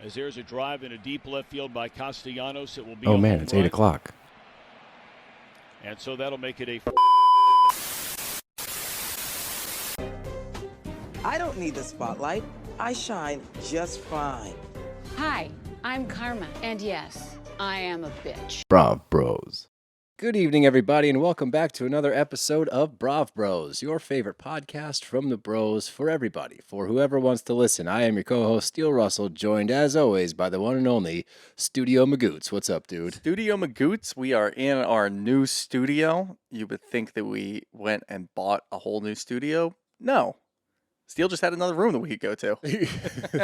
As there's a drive in a deep left field by Castellanos, it will be. Oh man, it's 8 o'clock. And so that'll make it a. I don't need the spotlight. I shine just fine. Hi, I'm Karma, and yes, I am a bitch. BravBros. Good evening, everybody, and welcome back to another episode of BravBros, your favorite podcast from the bros for everybody, for whoever wants to listen. I am your co-host, Steele Russell, joined as always by the one and only Studio Magoots. What's up, dude? Studio Magoots, we are in our new studio. You would think that we went and bought a whole new studio. No. Steele just had another room that we could go to.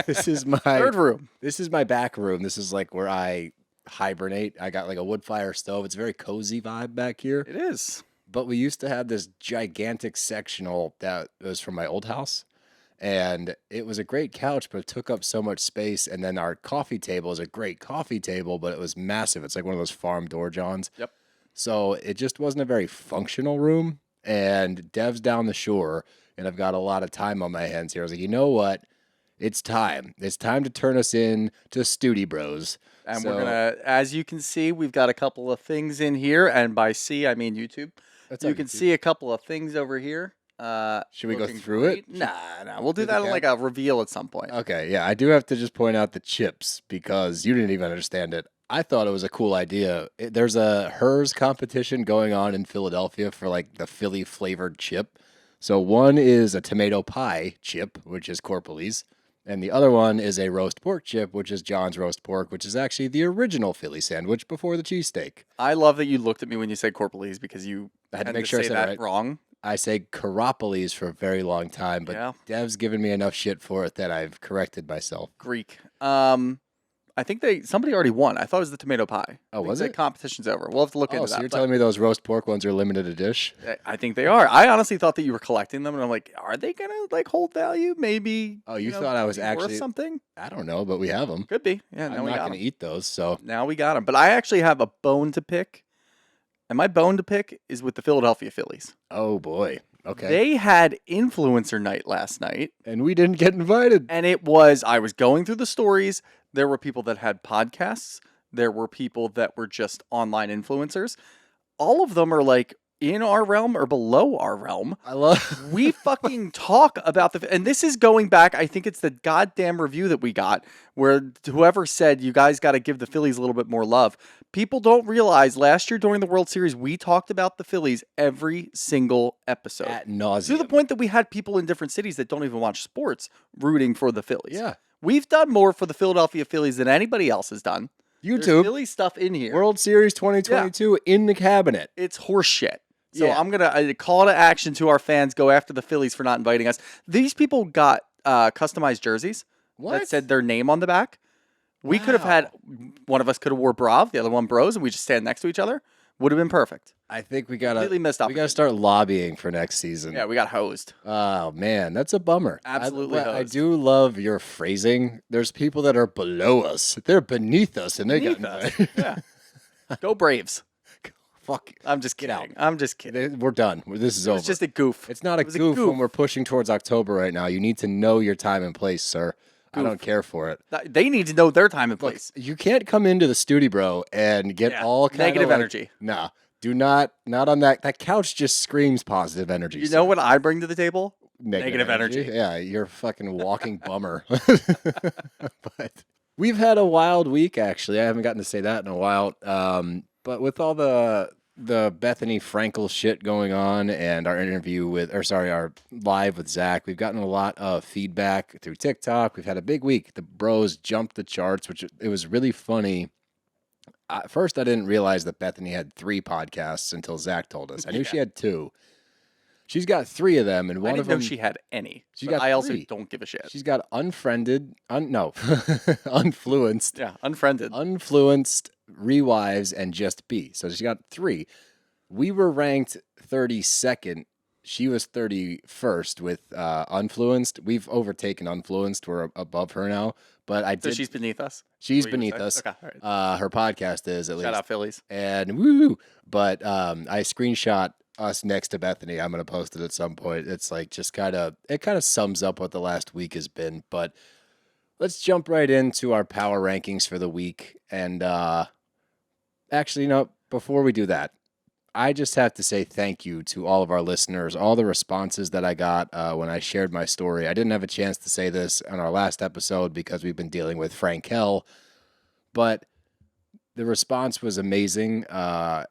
This is my third room. This is my back room. This is like where I hibernate. I got like a wood fire stove. It's a very cozy vibe back here. It is. But we used to have this gigantic sectional that was from my old house. And it was a great couch, but it took up so much space. And then our coffee table is a great coffee table, but it was massive. It's like one of those farm door johns. Yep. So it just wasn't a very functional room. And Dev's down the shore, and I've got a lot of time on my hands here. I was like, you know what? It's time. It's time to turn us in to Studi Bros. And we're going to, as you can see, we've got a couple of things in here. And by see, I mean YouTube. You can see a couple of things over here. Should we go through it? Nah. We'll do that in like a reveal at some point. Okay, yeah. I do have to just point out the chips because you didn't even understand it. I thought it was a cool idea. There's a Hers competition going on in Philadelphia for like the Philly flavored chip. So one is a tomato pie chip, which is Corporalese. And the other one is a roast pork chip, which is John's Roast Pork, which is actually the original Philly sandwich before the cheesesteak. I love that you looked at me when you said Corporalese because you had to make sure I said that right. Wrong. I say Crappie for a very long time, but Dev's given me enough shit for it that I've corrected myself. Greek. I think somebody already won. I thought it was the tomato pie. Oh, was it? The competition's over. We'll have to look into that. So you're telling me those roast pork ones are limited a dish? I think they are. I honestly thought that you were collecting them, and I'm like, are they gonna like hold value? Maybe. Oh, you thought I was actually worth something? I don't know, but we have them. Could be. Yeah, I'm not going to eat those. So now we got them. But I actually have a bone to pick, and my bone to pick is with the Philadelphia Phillies. Oh boy. Okay. They had influencer night last night, and we didn't get invited. And I was going through the stories. There were people that had podcasts. There were people that were just online influencers. All of them are like in our realm or below our realm. We fucking talk about and this is going back, I think it's the goddamn review that we got where whoever said you guys got to give the Phillies a little bit more love. People don't realize last year during the World Series, we talked about the Phillies every single episode. At nauseam. To the point that we had people in different cities that don't even watch sports rooting for the Phillies. Yeah. We've done more for the Philadelphia Phillies than anybody else has done. YouTube. There's Philly stuff in here. World Series 2022 in the cabinet. It's horse shit. So I'm going to call to action to our fans, go after the Phillies for not inviting us. These people got customized jerseys that said their name on the back. We could have had, one of us could have wore Brav, the other one Bros, and we just stand next to each other. Would have been perfect. I think we got completely missed we got to start lobbying for next season. Yeah, we got hosed. Oh man, that's a bummer. Absolutely hosed. I do love your phrasing. There's people that are below us. They're beneath us, and they got invited. Yeah. Go Braves. Fuck. I'm just kidding. I'm just kidding. We're done. This is over. It's just a goof. It's not a goof when we're pushing towards October right now. You need to know your time and place, sir. I don't care for it. They need to know their time and place. Look, you can't come into the studio, bro, and get all kind negative of energy. Nah, do not on that. That couch just screams positive energy. You know what I bring to the table? Negative energy. Yeah, you're a fucking walking bummer. But we've had a wild week, actually. I haven't gotten to say that in a while. But with all the Bethany Frankel shit going on and our our live with Zach, we've gotten a lot of feedback through TikTok. We've had a big week. The bros jumped the charts, which it was really funny. At first, I didn't realize that Bethany had 3 podcasts until Zach told us. I knew she had 2. She's got 3 of them, and one of them. I didn't know she had any. I also don't give a shit. She's got Unfluenced. Yeah, Unfriended. Unfluenced, Rewives, and Just Be. So she got 3. We were ranked 32nd. She was 31st with Unfluenced. We've overtaken Unfluenced. We're above her now. But So she's beneath us? She's beneath us. Okay, all right. Her podcast is, at least. Shout out Phillies. And woo! But I screenshot us next to Bethany. I'm going to post it at some point. It's like just it kind of sums up what the last week has been. But Let's jump right into our power rankings for the week. And actually, no, before we do that, I just have to say thank you to all of our listeners, all the responses that I got when I shared my story. I didn't have a chance to say this on our last episode because we've been dealing with Frank Hell, but the response was amazing.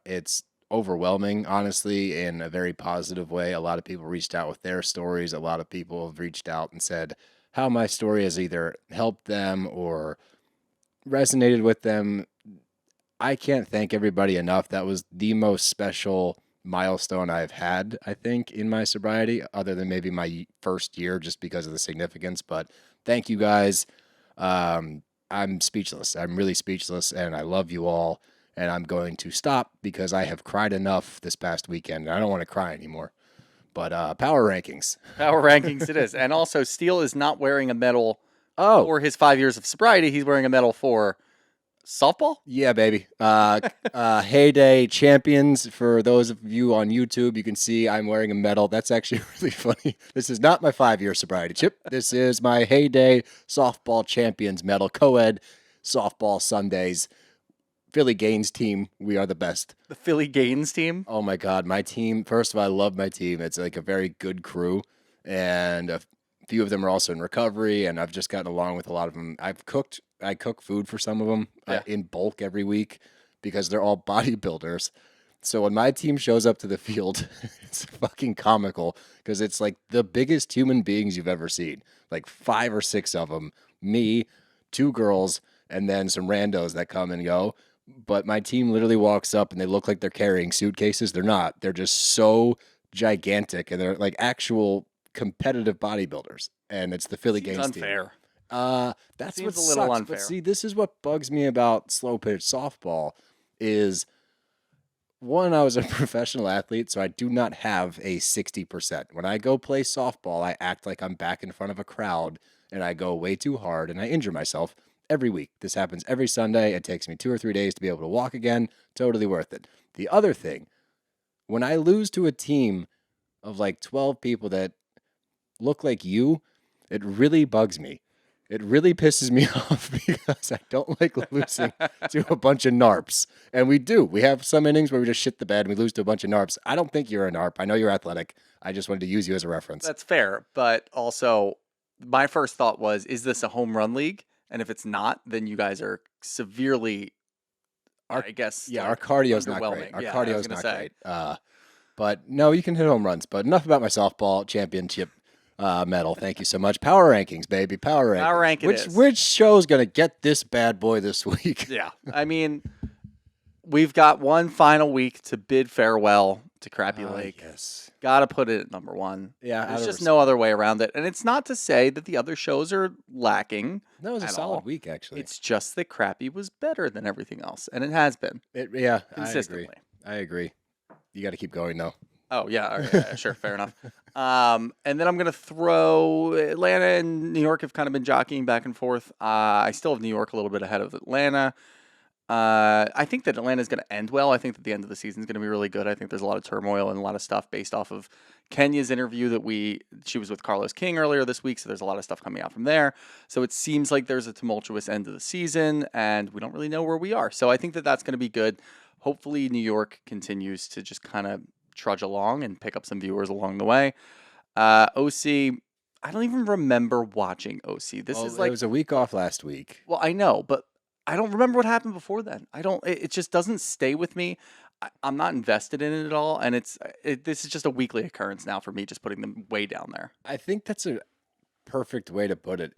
It's overwhelming, honestly, in a very positive way. A lot of people reached out with their stories. A lot of people have reached out and said how my story has either helped them or resonated with them. I can't thank everybody enough. That was the most special milestone I've had, I think, in my sobriety, other than maybe my first year just because of the significance. But thank you guys. I'm speechless. I'm really speechless, and I love you all. And I'm going to stop because I have cried enough this past weekend, and I don't want to cry anymore. But power rankings. Power rankings it is. And also, Steele is not wearing a medal Oh, for his 5 years of sobriety. He's wearing a medal for softball? yeah, baby. Heyday champions. For those of you on YouTube, you can see I'm wearing a medal. That's actually really funny. This is not my 5-year sobriety chip. This is my Heyday softball champions medal. Co-ed softball Sundays. Philly Gaines team. We are the best. The Philly Gaines team? Oh my God, my team. First of all, I love my team. It's like a very good crew, and a few of them are also in recovery. And I've just gotten along with a lot of them. I cook food for some of them in bulk every week because they're all bodybuilders. So when my team shows up to the field, it's fucking comical because it's like the biggest human beings you've ever seen. Like 5 or 6 of them, me, 2 girls, and then some randos that come and go. But my team literally walks up and they look like they're carrying suitcases. They're not. They're just so gigantic and they're like actual competitive bodybuilders. And it's the Philly Gaines unfair. team. That's Seems what a little sucks. unfair. But see, this is what bugs me about slow pitch softball is one, I was a professional athlete, so I do not have a 60%. When I go play softball, I act like I'm back in front of a crowd and I go way too hard and I injure myself every week. This happens every Sunday. It takes me 2 or 3 days to be able to walk again. Totally worth it. The other thing, when I lose to a team of like 12 people that look like you, it really bugs me. It really pisses me off because I don't like losing to a bunch of NARPs. And we do. We have some innings where we just shit the bed and we lose to a bunch of NARPs. I don't think you're a NARP. I know you're athletic. I just wanted to use you as a reference. That's fair. But also, my first thought was, is this a home run league? And if it's not, then you guys are severely, I guess. Yeah, like, our cardio's not great. underwhelming. Our Yeah, I was cardio's gonna not say. great. But no, you can hit home runs. But enough about my softball championship medal. Thank you so much. Power rankings, baby. Power rankings. Power rank it is. Which show's going to get this bad boy this week? Yeah. I mean, we've got one final week to bid farewell to Crappie Lake. Yes. Got to put it at number 1. Yeah. There's just no other way around it. And it's not to say that the other shows are lacking. That was a at solid all. week, actually. It's just that Crappie was better than everything else. And it has been. Yeah, consistently. I agree. You got to keep going, though. Oh, yeah. All right, yeah, sure. Fair enough. And then I'm going to throw Atlanta and New York have kind of been jockeying back and forth. I still have New York a little bit ahead of Atlanta. I think that Atlanta is going to end well. I think that the end of the season is going to be really good. I think there's a lot of turmoil and a lot of stuff based off of Kenya's interview she was with Carlos King earlier this week. So there's a lot of stuff coming out from there. So it seems like there's a tumultuous end of the season and we don't really know where we are. So I think that that's going to be good. Hopefully New York continues to just kind of trudge along and pick up some viewers along the way. OC, I don't even remember watching OC. This is like, it was a week off last week. well, I know, but I don't remember what happened before then. It just doesn't stay with me. I'm not invested in it at all. And this is just a weekly occurrence now for me, just putting them way down there. I think that's a perfect way to put it.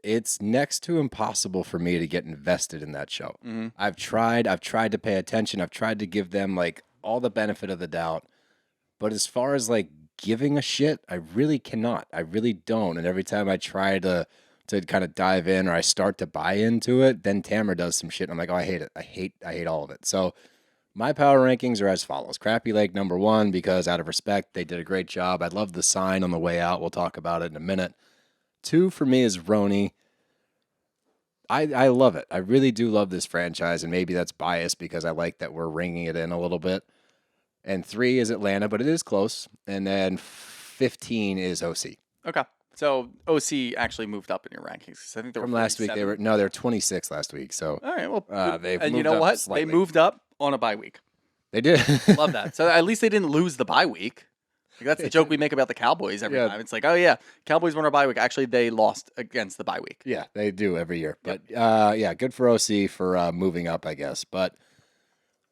It's next to impossible for me to get invested in that show. Mm-hmm. I've tried to pay attention. I've tried to give them like all the benefit of the doubt. But as far as like giving a shit, I really cannot. I really don't. And every time I try to kind of dive in or I start to buy into it, then Tamara does some shit. And I'm like, oh, I hate it. I hate all of it. So my power rankings are as follows. Crappie Lake, number 1, because out of respect, they did a great job. I love the sign on the way out. We'll talk about it in a minute. 2 for me is RHONY. I love it. I really do love this franchise, and maybe that's biased because I like that we're ringing it in a little bit. And 3 is Atlanta, but it is close. And then 15 is OC. Okay. So OC actually moved up in your rankings. 'Cause I think they were From last week, they were 26 last week. So all right. Well, they've and you moved know up what? slightly. They moved up on a bye week. They did. Love that. So at least they didn't lose the bye week. Like, that's the joke we make about the Cowboys every Yeah. time. It's like, oh yeah, Cowboys won our bye week. Actually, they lost against the bye week. Yeah, they do every year. But yeah, good for OC for moving up, I guess. But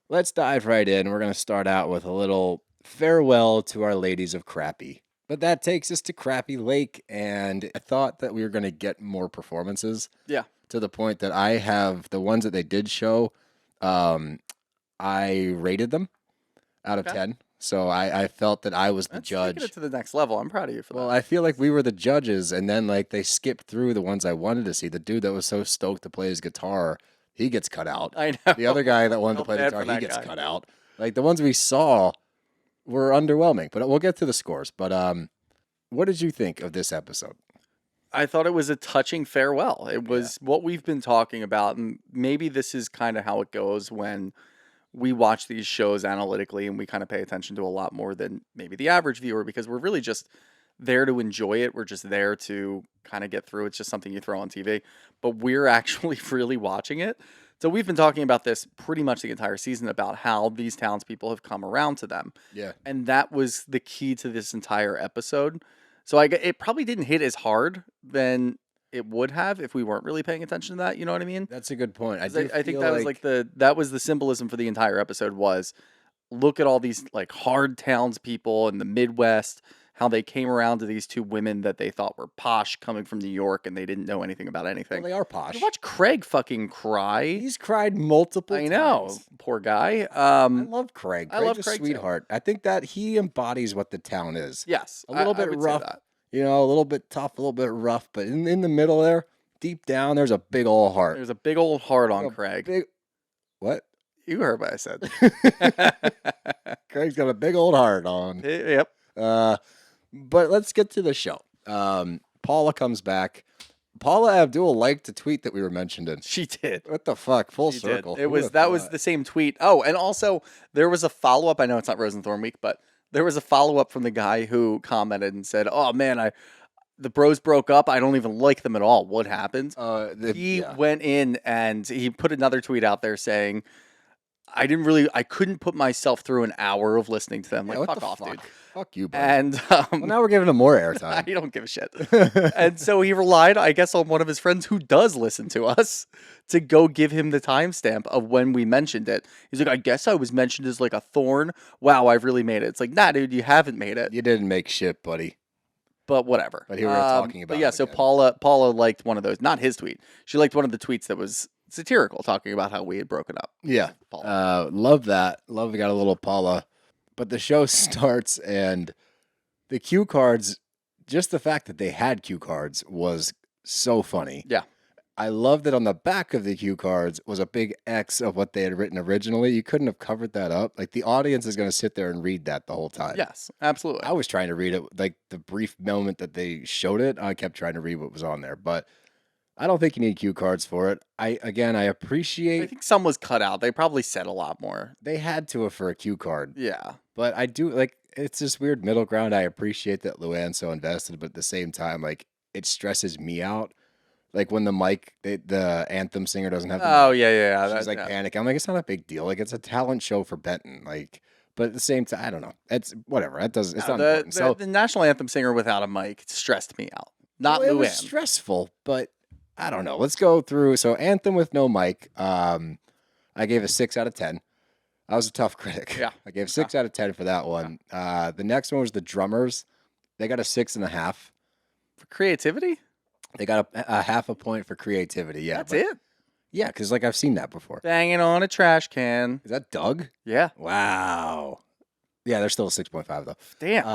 let's dive right in. We're going to start out with a little farewell to our ladies of Crappie. But that takes us to Crappie Lake, and I thought that we were going to get more performances. Yeah. To the point that I have the ones that they did show, I rated them out of 10. So I felt that I was the judge. Taking it to the next level. I'm proud of you for Well, that. I feel like we were the judges, and then like they skipped through the ones I wanted to see. The dude that was so stoked to play his guitar, he gets cut out. I know. The other guy that wanted to Felt play the bad guitar, for he that gets guy. cut out. Like the ones we saw were underwhelming, but we'll get to the scores. But what did you think of this episode? I thought it was a touching farewell. It was what we've been talking about, and maybe this is kind of how it goes when we watch these shows analytically and we kind of pay attention to a lot more than maybe the average viewer, because we're really just there to enjoy it. We're just there to kind of get through. It's just something you throw on TV, but we're actually really watching it. So we've been talking about this pretty much the entire season about how these townspeople have come around to them. Yeah. And that was the key to this entire episode. So it probably didn't hit as hard than it would have if we weren't really paying attention to that. You know what I mean? That's a good point. I think that was like that was the symbolism for the entire episode was look at all these like hard townspeople in the Midwest, how they came around to these two women that they thought were posh coming from New York and they didn't know anything about anything. Well, they are posh. You watch Craig fucking cry. He's cried multiple times. I know, poor guy. I love Craig. I love Craig's Craig a too. sweetheart. I think that he embodies what the town is. Yes, A little I bit would say rough, that. you know, a little bit tough, a little bit rough, but in the middle there, deep down, there's a big old heart. There's a big old heart on A Craig. Big, what? You heard what I said. Craig's got a big old heart on. Yep. But let's get to the show. Paula comes back. Paula Abdul liked the tweet that we were mentioned in. She did. What the fuck? Full She did. circle. It Who was would've that was thought? the same tweet. Oh, and also there was a follow up. I know it's not Rosenthorn week, but there was a follow up from the guy who commented and said, "Oh man, the bros broke up. I don't even like them at all. What happened?" He went in and he put another tweet out there saying, I couldn't put myself through an hour of listening to them. Yeah, Like, what fuck the off, fuck? dude. Fuck you, bud. And well, now we're giving him more I airtime. don't give a shit. And so he relied, I guess, on one of his friends who does listen to us to go give him the timestamp of when we mentioned it. He's like, I guess I was mentioned as like a thorn. Wow, I've really made it. It's like, nah, dude, you haven't made it. You didn't make shit, buddy. But whatever. But here we are talking about But yeah, him so again. Paula liked one of those. Not his tweet. She liked one of the tweets that was satirical, talking about how we had broken up. Yeah. Paula. Love that. Love we got a little Paula. But the show starts and the cue cards, just the fact that they had cue cards was so funny. Yeah. I love that on the back of the cue cards was a big X of what they had written originally. You couldn't have covered that up. Like the audience is going to sit there and read that the whole time. Yes, absolutely. I was trying to read it, like the brief moment that they showed it, I kept trying to read what was on there. But I don't think you need cue cards for it. I I appreciate think some was cut out. They probably said a lot more. they had to have for a cue card. Yeah. But I do like it's this weird middle ground. I appreciate that Luann's so invested, but at the same time, like it stresses me out. Like when the anthem singer doesn't have. Oh yeah. She's like panic. I'm like, it's not a big deal. Like it's a talent show for Benton. Like, but at the same time, I don't know. It's whatever. It does. It's not important. So the national anthem singer without a mic stressed me out. Not it was Luann. stressful, but I don't know. Let's go through. So anthem with no mic. I gave a 6 out of 10. I was a tough critic. Yeah. I gave 6 out of 10 for that one. The next one was the drummers. They got a 6.5. For creativity? They got a half a point for creativity. Yeah, That's but- it? Yeah, because like I've seen that before. Banging on a trash can. Is that Doug? Yeah. Wow. Yeah, they're still a 6.5 though. Damn.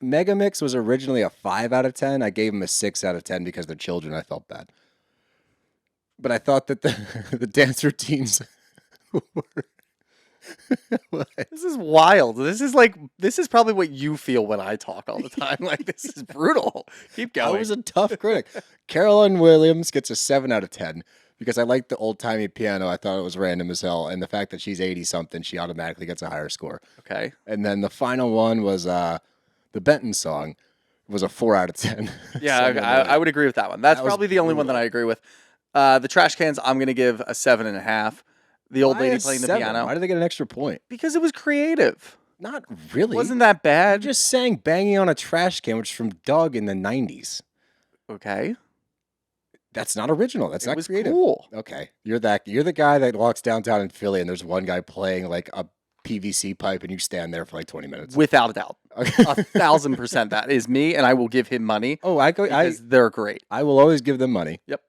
Megamix was originally a 5 out of 10. I gave them a 6 out of 10 because they're children. I felt bad. But I thought that the dance routines were... What? This is wild. This is probably what you feel when I talk all the time. Like, this is brutal. Keep going. I was a tough critic. Carolyn Williams gets a 7 out of 10 because I like the old-timey piano. I thought it was random as hell. And the fact that she's 80-something, she automatically gets a higher score. Okay. And then the final one was the Benton song. was a 4 out of 10. Yeah, Sonja and Luann. I would agree with that one. That's That was probably the only one that I agree with. The trash cans, I'm going to give a 7.5. The old Why lady a playing the 7? piano. Why did they get an extra point? Because it was creative. Not really. Wasn't that I bad? just sang "Banging on a Trash Can," which is from Doug in the 90s. Okay. That's not original. That's It not was creative. cool. Okay, you're the guy that walks downtown in Philly, and there's one guy playing like a PVC pipe, and you stand there for like 20 minutes. Without a doubt. Okay. 1,000%. That is me, and I will give him money Oh, I because they're great. will always give them money. Yep.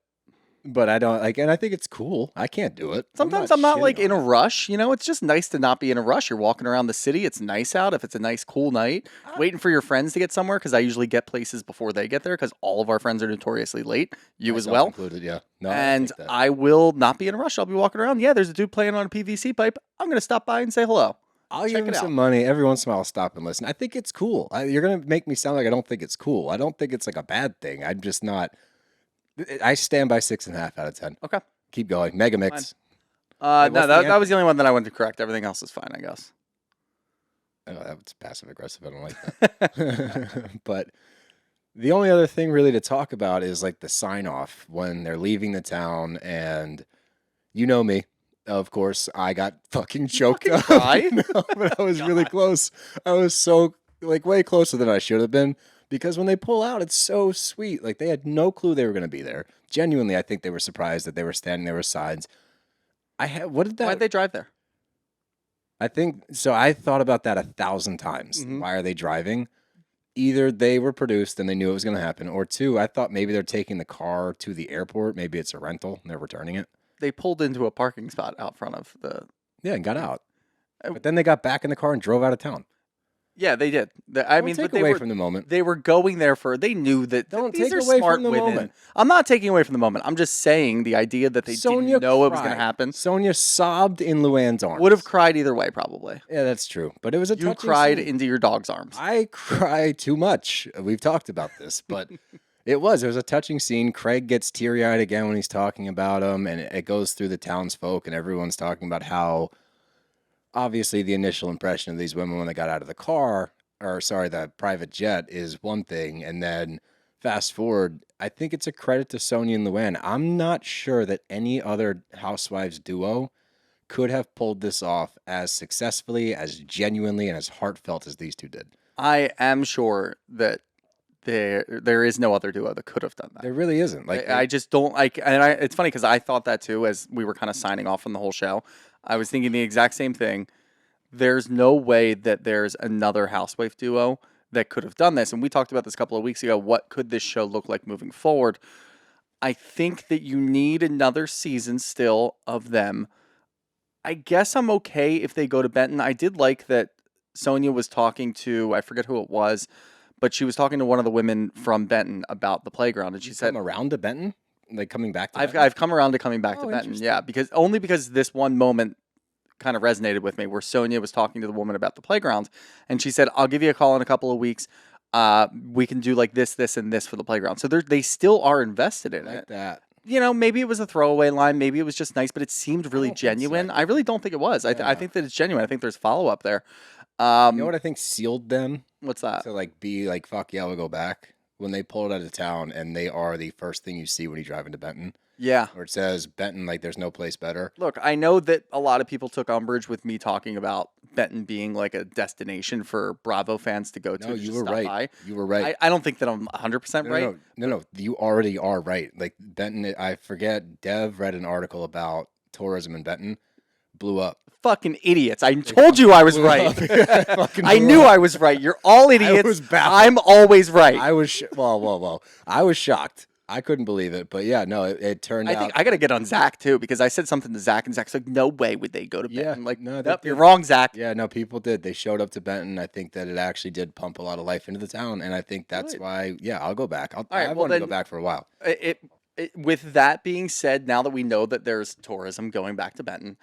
But I don't like, and I think it's cool. I can't do it. Sometimes I'm not like shitting in a on it. rush. It's just nice to not be in a rush. You're walking around the city. It's nice out. If it's a nice, cool night, waiting for your friends to get somewhere because I usually get places before they get there because all of our friends are notoriously late. You as Myself well. included, yeah. No, And take that. I will not be in a rush. I'll be walking around. Yeah, there's a dude playing on a PVC pipe. I'm going to stop by and say hello. I'll check give him it out. some money every once in a while. I'll stop and listen. I think it's cool. You're gonna make me sound like I don't think it's cool. I don't think it's like a bad thing. I'm just not. I stand by 6.5 out of 10. Okay. Keep going. Mega Mix. No, what's the that was the only one that I wanted to correct. Everything else is fine, I guess. Oh, that was passive aggressive. I don't like that. But the only other thing really to talk about is like the sign off when they're leaving the town, and you know me. Of course, I got fucking choked up. cry? No, but I was really close. I was so like way closer than I should have been because when they pull out, it's so sweet. Like they had no clue they were going to be there. Genuinely, I think they were surprised that they were standing there with signs. What did that? Why'd they drive there? I think so. I thought about that 1,000 times. Mhm. Why are they driving? Either they were produced and they knew it was going to happen, or two, I thought maybe they're taking the car to the airport. Maybe it's a rental and they're returning it. They pulled into a parking spot out front of the. Yeah, and got out. Uh, But then they got back in the car and drove out of town. Yeah, they did. Don't take away from the moment. They were going there they knew that Don't these take are away smart from the women. moment. I'm not taking away from the moment. I'm just saying the idea that they didn't know it was going to cried. happen. Sonja sobbed in Luann's arms. Would have cried either way, probably. Yeah, that's true. But it was a You touching cried scene. into your dog's arms. I cry too much. We've talked about this, but it was a touching scene. Craig gets teary-eyed again when he's talking about him, and it goes through the townsfolk, and everyone's talking about how obviously the initial impression of these women when they got out of the car, the private jet is one thing, and then fast forward, I think it's a credit to Sonja and Luann. I'm not sure that any other housewives duo could have pulled this off as successfully, as genuinely, and as heartfelt as these two did. I am sure that there is no other duo that could have done that. There really isn't. Like I just don't like, it's funny because I thought that too as we were kind of signing off on the whole show. I was thinking the exact same thing. There's no way that there's another housewife duo that could have done this. And we talked about this a couple of weeks ago. What could this show look like moving forward? I think that you need another season still of them. I guess I'm okay if they go to Benton. I did like that Sonja was talking to, I forget who it was, but she was talking to one of the women from Benton about the playground. And she said, come around to Benton? Like coming back to Benton? I've come around to coming back to Oh, Benton. interesting. Yeah, because this one moment kind of resonated with me where Sonja was talking to the woman about the playground, and she said, "I'll give you a call in a couple of weeks. We can do like this, and this for the playground." So they still are invested in like it. that. Maybe it was a throwaway line, maybe it was just nice, but it seemed really don't think so. genuine. I really don't think it was. I Yeah. think that it's genuine. I think there's follow up there. You know what I think sealed them What's that? to like be like, fuck yeah, we'll go back? When they pulled out of town and they are the first thing you see when you drive into Benton, Yeah. where it says Benton, like there's no place better. Look, I know that a lot of people took umbrage with me talking about Benton being like a destination for Bravo fans to go to. No, to you just were stop right. by. You were right. I don't think that I'm 100% right. No, you already are right. Like Benton, I forget, Dev read an article about tourism in Benton, blew up. Fucking idiots. I told you I was right. Fucking I blew knew up. I was right. You're all idiots. was baffled. I'm always right. I was, whoa. I was shocked. I couldn't believe it. But yeah, no, it turned I out. think I got to get on Zach too because I said something to Zach and Zach's like, no way would they go to Yeah, Benton. Like, no, nope, that you're did- wrong, Zach. Yeah, no, people did. They showed up to Benton. I think that it actually did pump a lot of life into the town. And I think that's Good. why, yeah, I'll go back. right, I well wanted to go then- back for a while. With that being said, now that we know that there's tourism going back to Benton,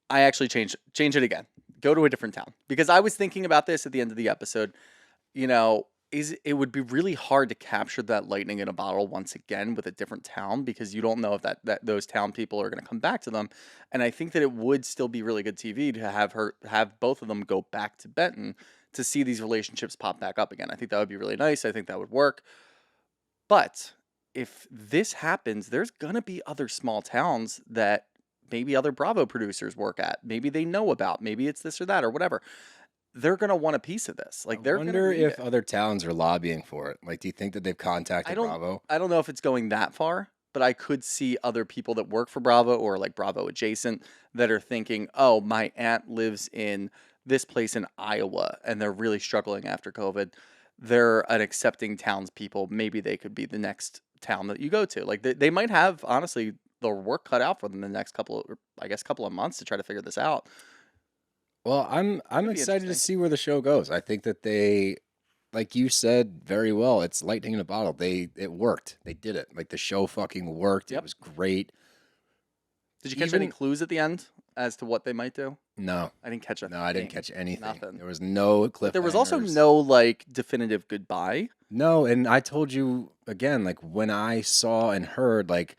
I actually change it again. Go to a different town because I was thinking about this at the end of the episode. It would be really hard to capture that lightning in a bottle once again with a different town because you don't know if that those town people are going to come back to them. And I think that it would still be really good TV to have both of them go back to Benton to see these relationships pop back up again. I think that would be really nice. I think that would work. But if this happens, there's going to be other small towns that maybe other Bravo producers work at. Maybe they know about. Maybe it's this or that or whatever. They're going to want a piece of this. Like, I wonder if other towns are lobbying for it. Like, do you think that they've contacted Bravo? I don't know if it's going that far, but I could see other people that work for Bravo or like Bravo adjacent that are thinking, oh, my aunt lives in this place in Iowa and they're really struggling after COVID. They're an accepting townspeople. Maybe they could be the next town that you go to. Like, they might have, honestly, the work cut out for them the next couple of months to try to figure this out. Well, I'm excited to see where the show goes. I think that they, like you said very well, it's lightning in a bottle. It worked. They did it. Like, the show fucking worked. Yep. It was great. Did you catch any clues at the end as to what they might do? No. I didn't catch I didn't catch anything. Nothing. There was no clip. There was also no like definitive goodbye. No, and I told you again, like when I saw and heard like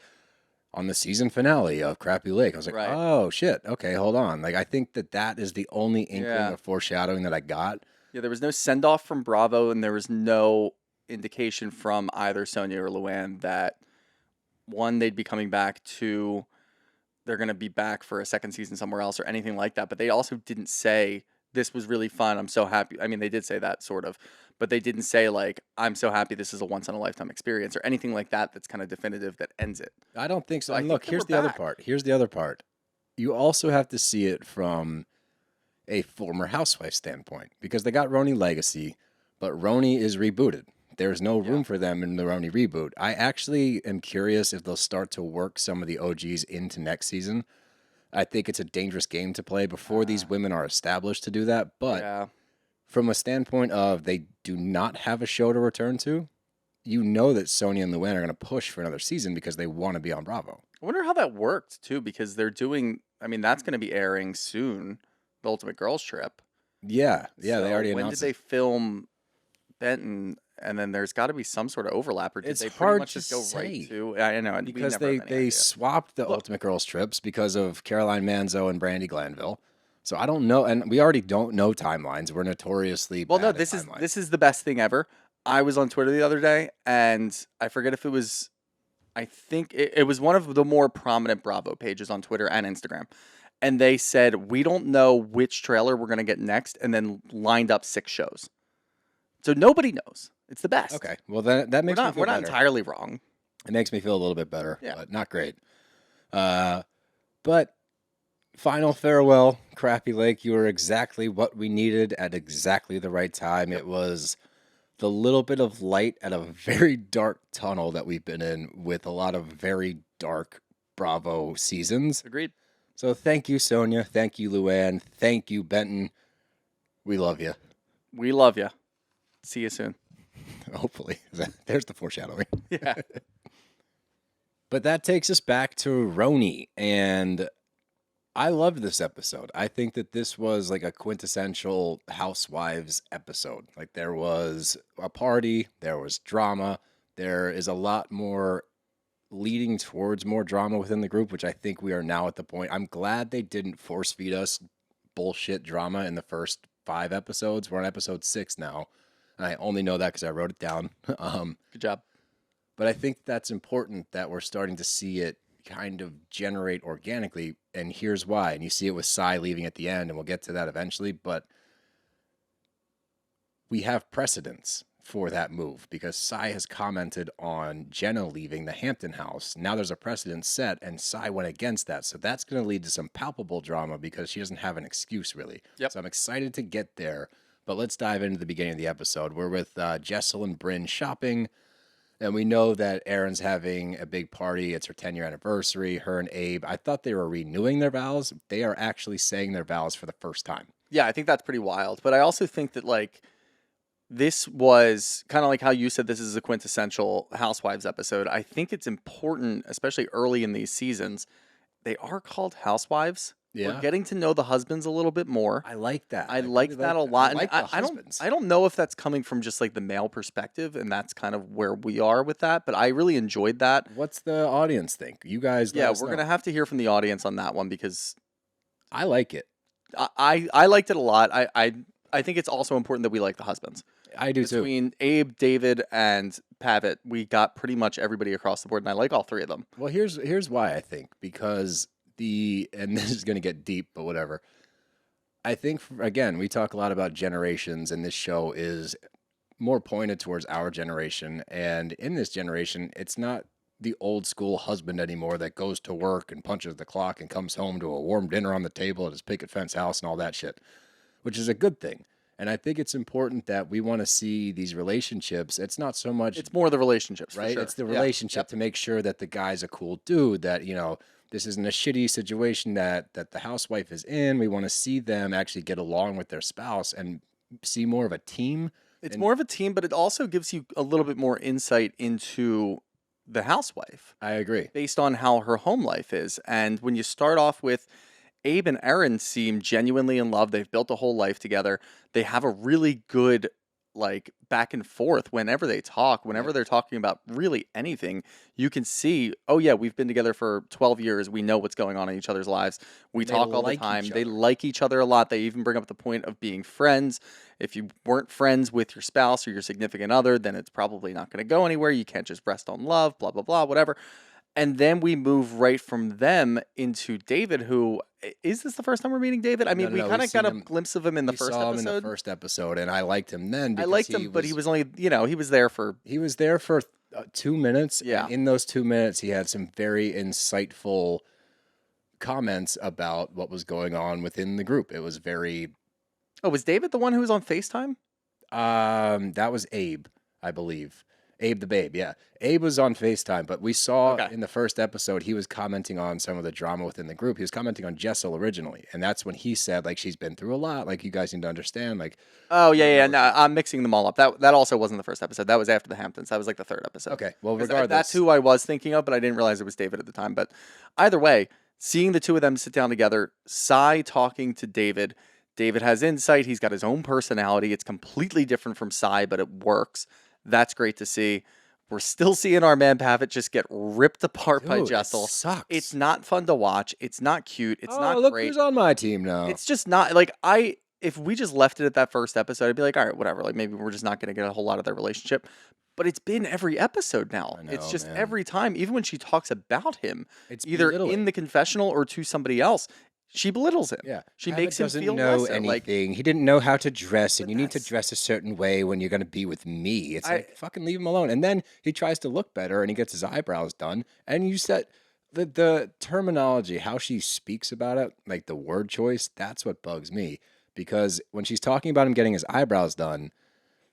on the season finale of Crappie Lake, I was like, oh shit, okay, hold on. Like, I think that is the only inkling of foreshadowing that I got. Yeah, there was no send off from Bravo, and there was no indication from either Sonja or Luann that one, they'd be coming back, two, they're going to be back for a second season somewhere else or anything like that. But they also didn't say, this was really fun, I'm so happy. I mean, they did say that sort of, but they didn't say like, I'm so happy this is a once in a lifetime experience or anything like that that's kind of definitive that ends it. I don't think so. And look, here's the other part. Here's the other part. You also have to see it from a former housewife standpoint because they got RHONY Legacy, but RHONY is rebooted. There's no room for them in the RHONY reboot. I actually am curious if they'll start to work some of the OGs into next season. I think it's a dangerous game to play before these women are established to do that. But from a standpoint of they do not have a show to return to, you know that Sonja and Luann are going to push for another season because they want to be on Bravo. I wonder how that worked, too, because they're doing, I mean, that's going to be airing soon, The Ultimate Girls Trip. Yeah, So they already announced when did they film Benton? And then there's got to be some sort of overlap, or did they hard pretty much to just go say. right to? I know, and because they swapped the Ultimate Girls trips because of Caroline Manzo and Brandi Glanville. So I don't know, and we already don't know timelines. We're notoriously bad at timelines. This is the best thing ever. I was on Twitter the other day, and I forget if it was, I think it was one of the more prominent Bravo pages on Twitter and Instagram, and they said we don't know which trailer we're gonna get next, and then lined up 6 shows. So nobody knows. It's the best. Okay. Well, that makes me feel better. We're not entirely wrong. It makes me feel a little bit better, but not great. But final farewell, Crappie Lake. You were exactly what we needed at exactly the right time. It was the little bit of light at a very dark tunnel that we've been in with a lot of very dark Bravo seasons. Agreed. So thank you, Sonja. Thank you, Luann. Thank you, Benton. We love you. We love you. See you soon. Hopefully. There's the foreshadowing. Yeah. But that takes us back to RHONY, and I loved this episode. I think that this was like a quintessential Housewives episode. Like, there was a party, there was drama, there is a lot more leading towards more drama within the group, which I think we are now at the point. I'm glad they didn't force feed us bullshit drama in the first 5 episodes. We're on episode 6 now. And I only know that because I wrote it down. Good job. But I think that's important that we're starting to see it kind of generate organically. And here's why. And you see it with Sai leaving at the end, and we'll get to that eventually. But we have precedence for that move because Sai has commented on Jenna leaving the Hampton house. Now there's a precedent set, and Sai went against that. So that's going to lead to some palpable drama because she doesn't have an excuse, really. Yep. So I'm excited to get there. But let's dive into the beginning of the episode. We're with Jessel and Brynn shopping, and we know that Erin's having a big party. It's her 10-year anniversary, her and Abe. I thought they were renewing their vows. They are actually saying their vows for the first time. Yeah, I think that's pretty wild. But I also think that, like, this was kind of like how you said this is a quintessential Housewives episode. I think it's important, especially early in these seasons. They are called Housewives. Yeah. We're getting to know the husbands a little bit more. I like that. I like that a lot. I don't know if that's coming from just like the male perspective, and that's kind of where we are with that. But I really enjoyed that. What's the audience think? You guys, yeah, we're gonna have to hear from the audience on that one because I like it. I liked it a lot. I think it's also important that we like the husbands. I do too. Between Abe, David, and Pavit, we got pretty much everybody across the board, and I like all three of them. Well, here's why I think, because and this is going to get deep, but whatever. I think, again, we talk a lot about generations, and this show is more pointed towards our generation. And in this generation, it's not the old school husband anymore that goes to work and punches the clock and comes home to a warm dinner on the table at his picket fence house and all that shit, which is a good thing. And I think it's important that we want to see these relationships. It's not so much... It's more the relationships, right? For sure. It's the relationship to make sure that the guy's a cool dude, that, this isn't a shitty situation that the housewife is in. We want to see them actually get along with their spouse and see more of a team. It's more of a team, but it also gives you a little bit more insight into the housewife. I agree. Based on how her home life is. And when you start off with Abe and Erin seem genuinely in love. They've built a whole life together. They have a really good back and forth whenever they talk, whenever they're talking about really anything. You can see, oh yeah, we've been together for 12 years. We know what's going on in each other's lives. We talk all the time. They like each other a lot. They even bring up the point of being friends. If you weren't friends with your spouse or your significant other, then it's probably not going to go anywhere. You can't just rest on love, blah, blah, blah, whatever. And then we move right from them into David, who, is this the first time we're meeting David? I mean, we kind of got a glimpse of him in the first episode. We saw him in the first episode, and I liked him then. I liked him, but he was only, he was there for... He was there for 2 minutes. Yeah. And in those 2 minutes, he had some very insightful comments about what was going on within the group. It was very... Oh, was David the one who was on FaceTime? That was Abe, I believe. Abe the Babe, yeah. Abe was on FaceTime, but we saw in the first episode, he was commenting on some of the drama within the group. He was commenting on Jessel originally, and that's when he said, she's been through a lot. You guys need to understand. Oh, yeah. No, I'm mixing them all up. That also wasn't the first episode. That was after the Hamptons. That was the third episode. Okay, well, regardless. That's who I was thinking of, but I didn't realize it was David at the time. But either way, seeing the two of them sit down together, Sai talking to David. David has insight. He's got his own personality. It's completely different from Sai, but it works. That's great to see. We're still seeing our man Pavit just get ripped apart by Jessel. It sucks. It's not fun to watch. It's not cute. It's not look great. Who's on my team now. It's just not if we just left it at that first episode, I'd be like, all right, whatever. Maybe we're just not going to get a whole lot of their relationship. But it's been every episode now. It's just every time, even when she talks about him, it's either in the confessional or to somebody else. She belittles him. Yeah. She makes him feel know lesser. Anything. He didn't know how to dress, and you need to dress a certain way when you're going to be with me. It's fucking leave him alone. And then he tries to look better, and he gets his eyebrows done. And you said the terminology, how she speaks about it, the word choice, that's what bugs me. Because when she's talking about him getting his eyebrows done,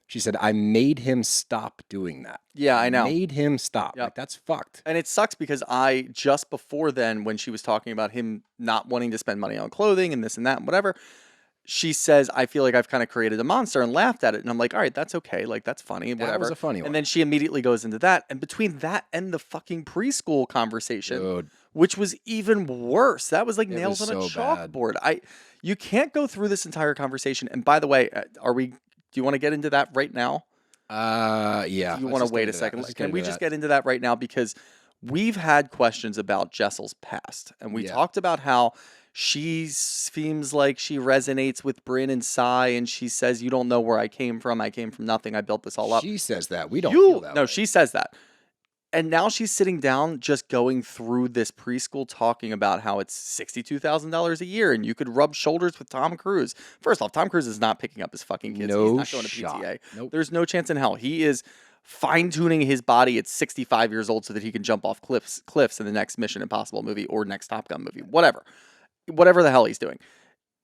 she said, I made him stop doing that. Yeah, I know. Made him stop. Yep. That's fucked. And it sucks because just before then, when she was talking about him not wanting to spend money on clothing and this and that and whatever, she says, I feel like I've kind of created a monster, and laughed at it. And I'm like, all right, that's okay. That's funny. Whatever. That was a funny one. And then she immediately goes into that. And between that and the fucking preschool conversation, which was even worse, that was nails on a chalkboard. You can't go through this entire conversation. And by the way, do you want to get into that right now? Yeah. Do you want to wait a second? Can we just get into that right now? Because we've had questions about Jessel's past. And we talked about how she seems like she resonates with Brynn and Sai. And she says, you don't know where I came from. I came from nothing. I built this all up. She says that. We don't feel that way. She says that. And now she's sitting down just going through this preschool talking about how it's $62,000 a year and you could rub shoulders with Tom Cruise. First off, Tom Cruise is not picking up his fucking kids. No He's not going to PTA. Nope. There's no chance in hell. He is fine-tuning his body at 65 years old so that he can jump off cliffs in the next Mission Impossible movie or next Top Gun movie. Whatever the hell he's doing.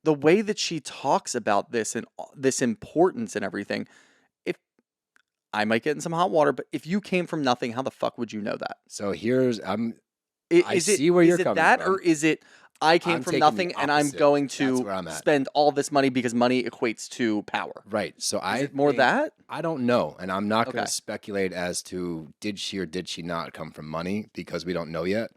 The way that she talks about this and this importance and everything, I might get in some hot water, but if you came from nothing, how the fuck would you know that? So I see where you're coming from. Is it that, or is it I came from nothing and I'm going to spend all this money because money equates to power? Right. So that? I don't know, and I'm not going to speculate as to did she or did she not come from money because we don't know yet.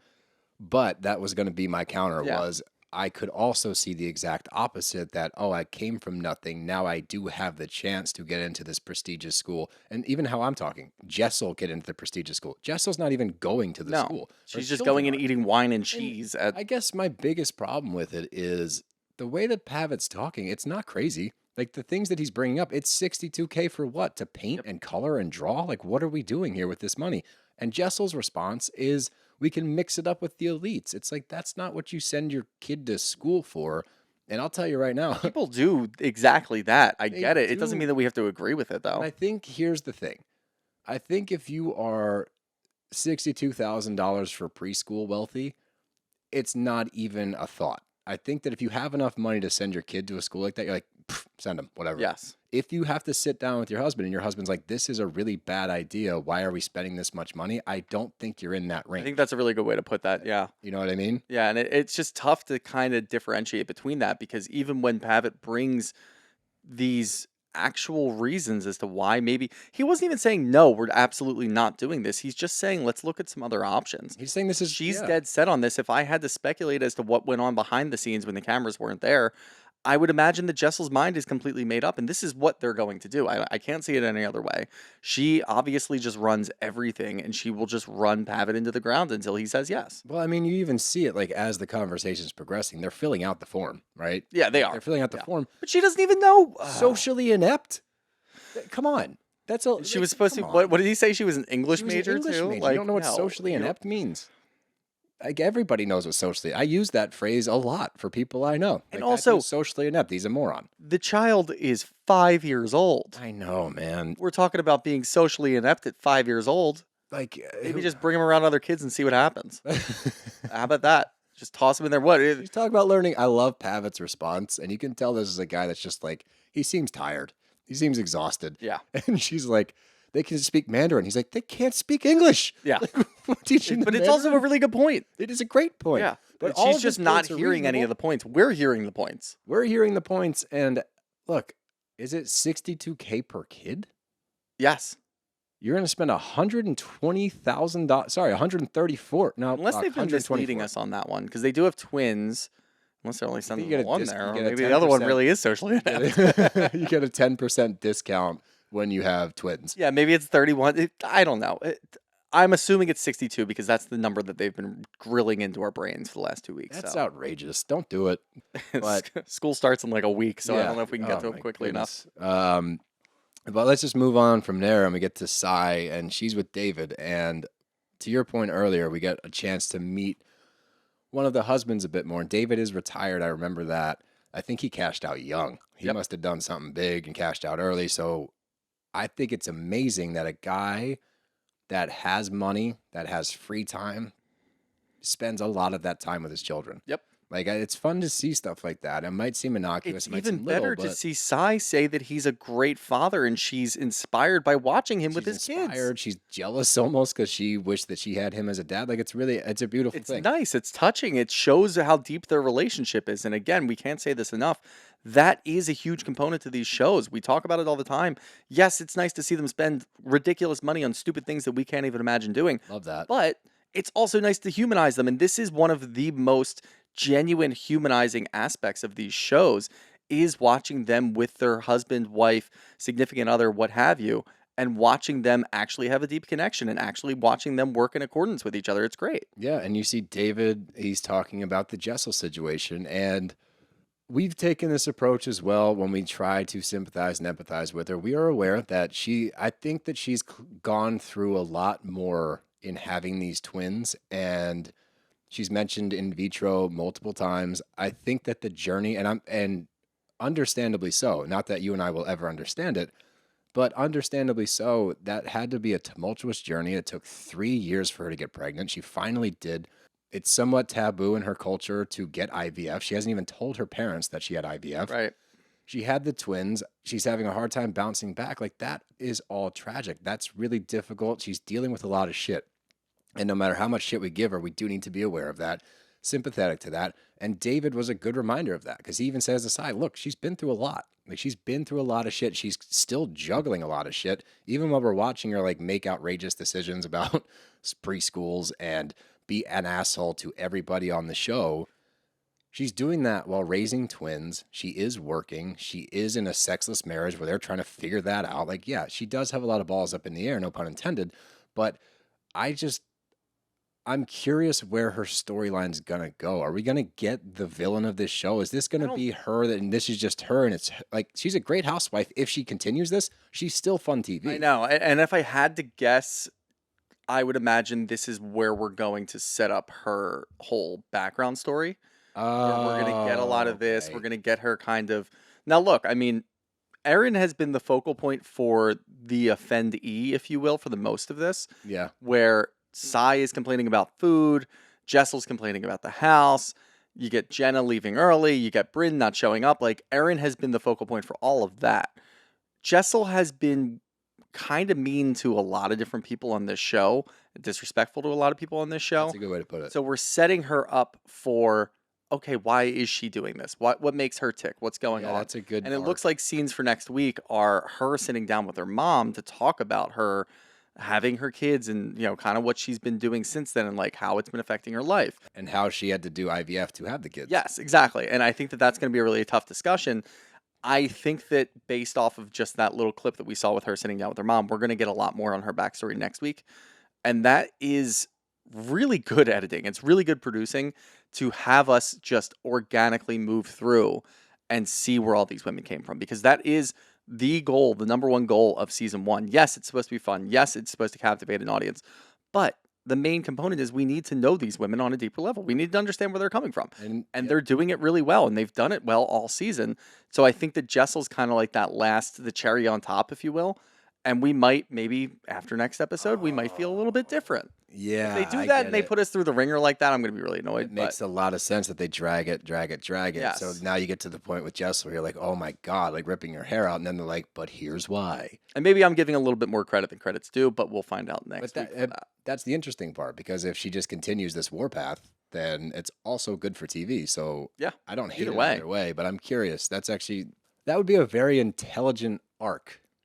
But that was going to be my counter was I could also see the exact opposite that, I came from nothing. Now I do have the chance to get into this prestigious school. And even how I'm talking, Jessel get into the prestigious school. Jessel's not even going to the school. She's just going and eating wine and cheese. I guess my biggest problem with it is the way that Pavit's talking. It's not crazy. Like the things that he's bringing up, it's $62K for what? To paint and color and draw? Like, what are we doing here with this money? And Jessel's response is, we can mix it up with the elites. It's like, that's not what you send your kid to school for. And I'll tell you right now, People do exactly that. I They get it. It doesn't do. mean that we have to agree with it, though. and I think here's the thing. I think if you are $62,000 for preschool wealthy, it's not even a thought. I think that if you have enough money to send your kid to a school like that, you're like, send them, whatever. Yes. If you have to sit down with your husband and your husband's like, this is a really bad idea, why are we spending this much money? I don't think you're in that I range. think that's a really good way to put that. Yeah. You know what I mean? Yeah. And it's just tough to kind of differentiate between that because even when Pavit brings these actual reasons as to why maybe he wasn't even saying, no, we're absolutely not doing this. He's just saying, let's look at some other options. He's saying this is She's yeah. dead set on this. If I had to speculate as to what went on behind the scenes when the cameras weren't there, I would imagine that Jessel's mind is completely made up, and this is what they're going to do. I can't see it any other way. She obviously just runs everything, and she will just run Pavit into the ground until he says yes. Well, I mean, you even see it like as the conversation's progressing, they're filling out the form, right? Yeah, they are. They're filling out the Yeah. form. But she doesn't even know. Socially inept? Come on. That's a She was supposed to. What did he say? She was an English She was an major English too. major. Like, you don't know what no, socially you don't- inept means. Like everybody knows what socially. I use that phrase a lot for people I know. And Like, also- that dude's socially inept. He's a moron. The child is 5 years old. I know, man. We're talking about being socially inept at 5 years old. Like Maybe just bring him around other kids and see what happens. How about that? Just toss him in there. What? He's talking about learning. I love Pavit's response, and you can tell this is a guy that's just like he seems tired. He seems exhausted. Yeah. And she's like, they can speak Mandarin. He's like, they can't speak English. Yeah. We're teaching them But it's also a Mandarin? really good point. It is a great point. Yeah. But But all she's of just his not points are hearing any of reasonable. the points. We're hearing the points. We're hearing the points, and look, is it $62K per kid? Yes. You're going to spend $120,000. Sorry, 134. No, Unless they've been misleading 124. us on that one, because they do have twins. Unless they're only sending you get a one dis- there. you Or get a maybe the other one 10%. really is socially inept. You get a 10% discount when you have twins. Yeah, maybe it's 31. I don't know. I'm assuming it's 62 because that's the number that they've been grilling into our brains for the last 2 weeks. That's so. outrageous. Don't do it. But School starts in like a week, so I yeah. don't know if we can get Oh to it my quickly enough. goodness. But let's just move on from there, and we get to Sai, and she's with David. And to your point earlier, we get a chance to meet one of the husbands a bit more. And David is retired. I remember that. I think he cashed out young. He Yep. must have done something big and cashed out early. So I think it's amazing that a guy that has money, that has free time, spends a lot of that time with his children. Yep. Like, it's fun to see stuff like that. It might seem innocuous. It's It might even seem little, better to but see Sai say that he's a great father and she's inspired by watching him with his she's kids. inspired. She's jealous almost because she wished that she had him as a dad. Like, it's a beautiful It's thing. nice. It's touching. It shows how deep their relationship is. And again, we can't say this enough. That is a huge component to these shows. We talk about it all the time. Yes, it's nice to see them spend ridiculous money on stupid things that we can't even imagine doing. Love that. But it's also nice to humanize them. And this is one of the most genuine humanizing aspects of these shows is watching them with their husband, wife, significant other, what have you, and watching them actually have a deep connection and actually watching them work in accordance with each other. It's great. Yeah, and you see David, he's talking about the Jessel situation, and we've taken this approach as well when we try to sympathize and empathize with her. We are aware that I think that she's gone through a lot more in having these twins, and she's mentioned in vitro multiple times. I think that the journey, and understandably so, not that you and I will ever understand it, but understandably so, that had to be a tumultuous journey. It took 3 years for her to get pregnant. She finally did. It's somewhat taboo in her culture to get IVF. She hasn't even told her parents that she had IVF. Right. She had the twins. She's having a hard time bouncing back. Like, that is all tragic. That's really difficult. She's dealing with a lot of shit. And no matter how much shit we give her, we do need to be aware of that, sympathetic to that. And David was a good reminder of that because he even says aside, look, she's been through a lot. Like, she's been through a lot of shit. She's still juggling a lot of shit. Even while we're watching her, like, make outrageous decisions about preschools and be an asshole to everybody on the show, she's doing that while raising twins. She is working. She is in a sexless marriage where they're trying to figure that out. Like, yeah, she does have a lot of balls up in the air, no pun intended. But I'm curious where her storyline's gonna go. Are we gonna get the villain of this show? Is this gonna be her and this is just her and it's like she's a great housewife. If she continues this, she's still fun TV. I know. And if I had to guess, I would imagine this is where we're going to set up her whole background story. Where we're going to get a lot of this. Okay. We're going to get her kind of... Now, look, I mean, Erin has been the focal point for the offendee, if you will, for the most of this. Yeah. Where Sai is complaining about food, Jessel's complaining about the house, you get Jenna leaving early, you get Brynn not showing up. Like, Erin has been the focal point for all of that. Jessel has been kind of mean to a lot of different people on this show, disrespectful to a lot of people on this show. That's a good way to put it. So we're setting her up for, okay, why is she doing this? What makes her tick? What's going on? That's a good And it arc. looks like scenes for next week are her sitting down with her mom to talk about her having her kids and, you know, kind of what she's been doing since then and like how it's been affecting her life. And how she had to do IVF to have the kids. Yes, exactly. And I think that that's going to be a really tough discussion. I think that based off of just that little clip that we saw with her sitting down with her mom, we're going to get a lot more on her backstory next week. And that is really good editing. It's really good producing to have us just organically move through and see where all these women came from. Because that is the goal, the number one goal of season 1. Yes, it's supposed to be fun. Yes, it's supposed to captivate an audience. But the main component is we need to know these women on a deeper level. We need to understand where they're coming from. And they're doing it really well, and they've done it well all season. So I think that Jessel's kind of like that the cherry on top, if you will. And we might, maybe after next episode, we might feel a little bit different. Yeah. If they do I that get and they it. put us through the ringer like that, I'm going to be really annoyed. It makes a lot of sense that they drag it. Yes. So now you get to the point with Jessel where you're like, oh my God, like ripping your hair out. And then they're like, but here's why. And maybe I'm giving a little bit more credit than credit's due, but we'll find out next But week. for that. that's the interesting part because if she just continues this warpath, then it's also good for TV. So Yeah, I don't hate either it way. either way, but I'm curious. That would be a very intelligent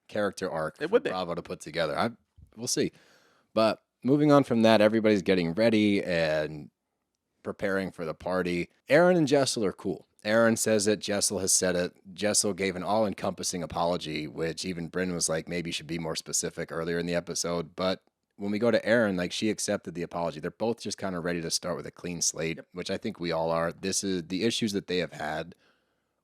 character arc It for would be. Bravo to put together. We'll see. But moving on from that, everybody's getting ready and preparing for the party. Erin and Jessel are cool. Erin says it. Jessel has said it. Jessel gave an all-encompassing apology, which even Brynn was like, maybe you should be more specific earlier in the episode. But when we go to Erin, like she accepted the apology. They're both just kind of ready to start with a clean slate, which I think we all are. This is the issues that they have had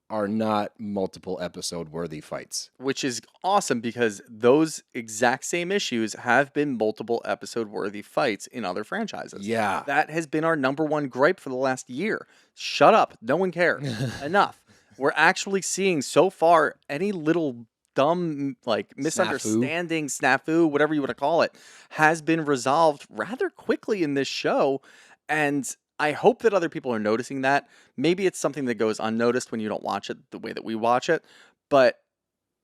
are not multiple episode worthy fights. Which is awesome because those exact same issues have been multiple episode worthy fights in other franchises. Yeah. That has been our number one gripe for the last year. Shut up. No one cares. Enough. We're actually seeing so far any little dumb like misunderstanding, snafu, whatever you want to call it, has been resolved rather quickly in this show. And I hope that other people are noticing that. Maybe it's something that goes unnoticed when you don't watch it the way that we watch it, but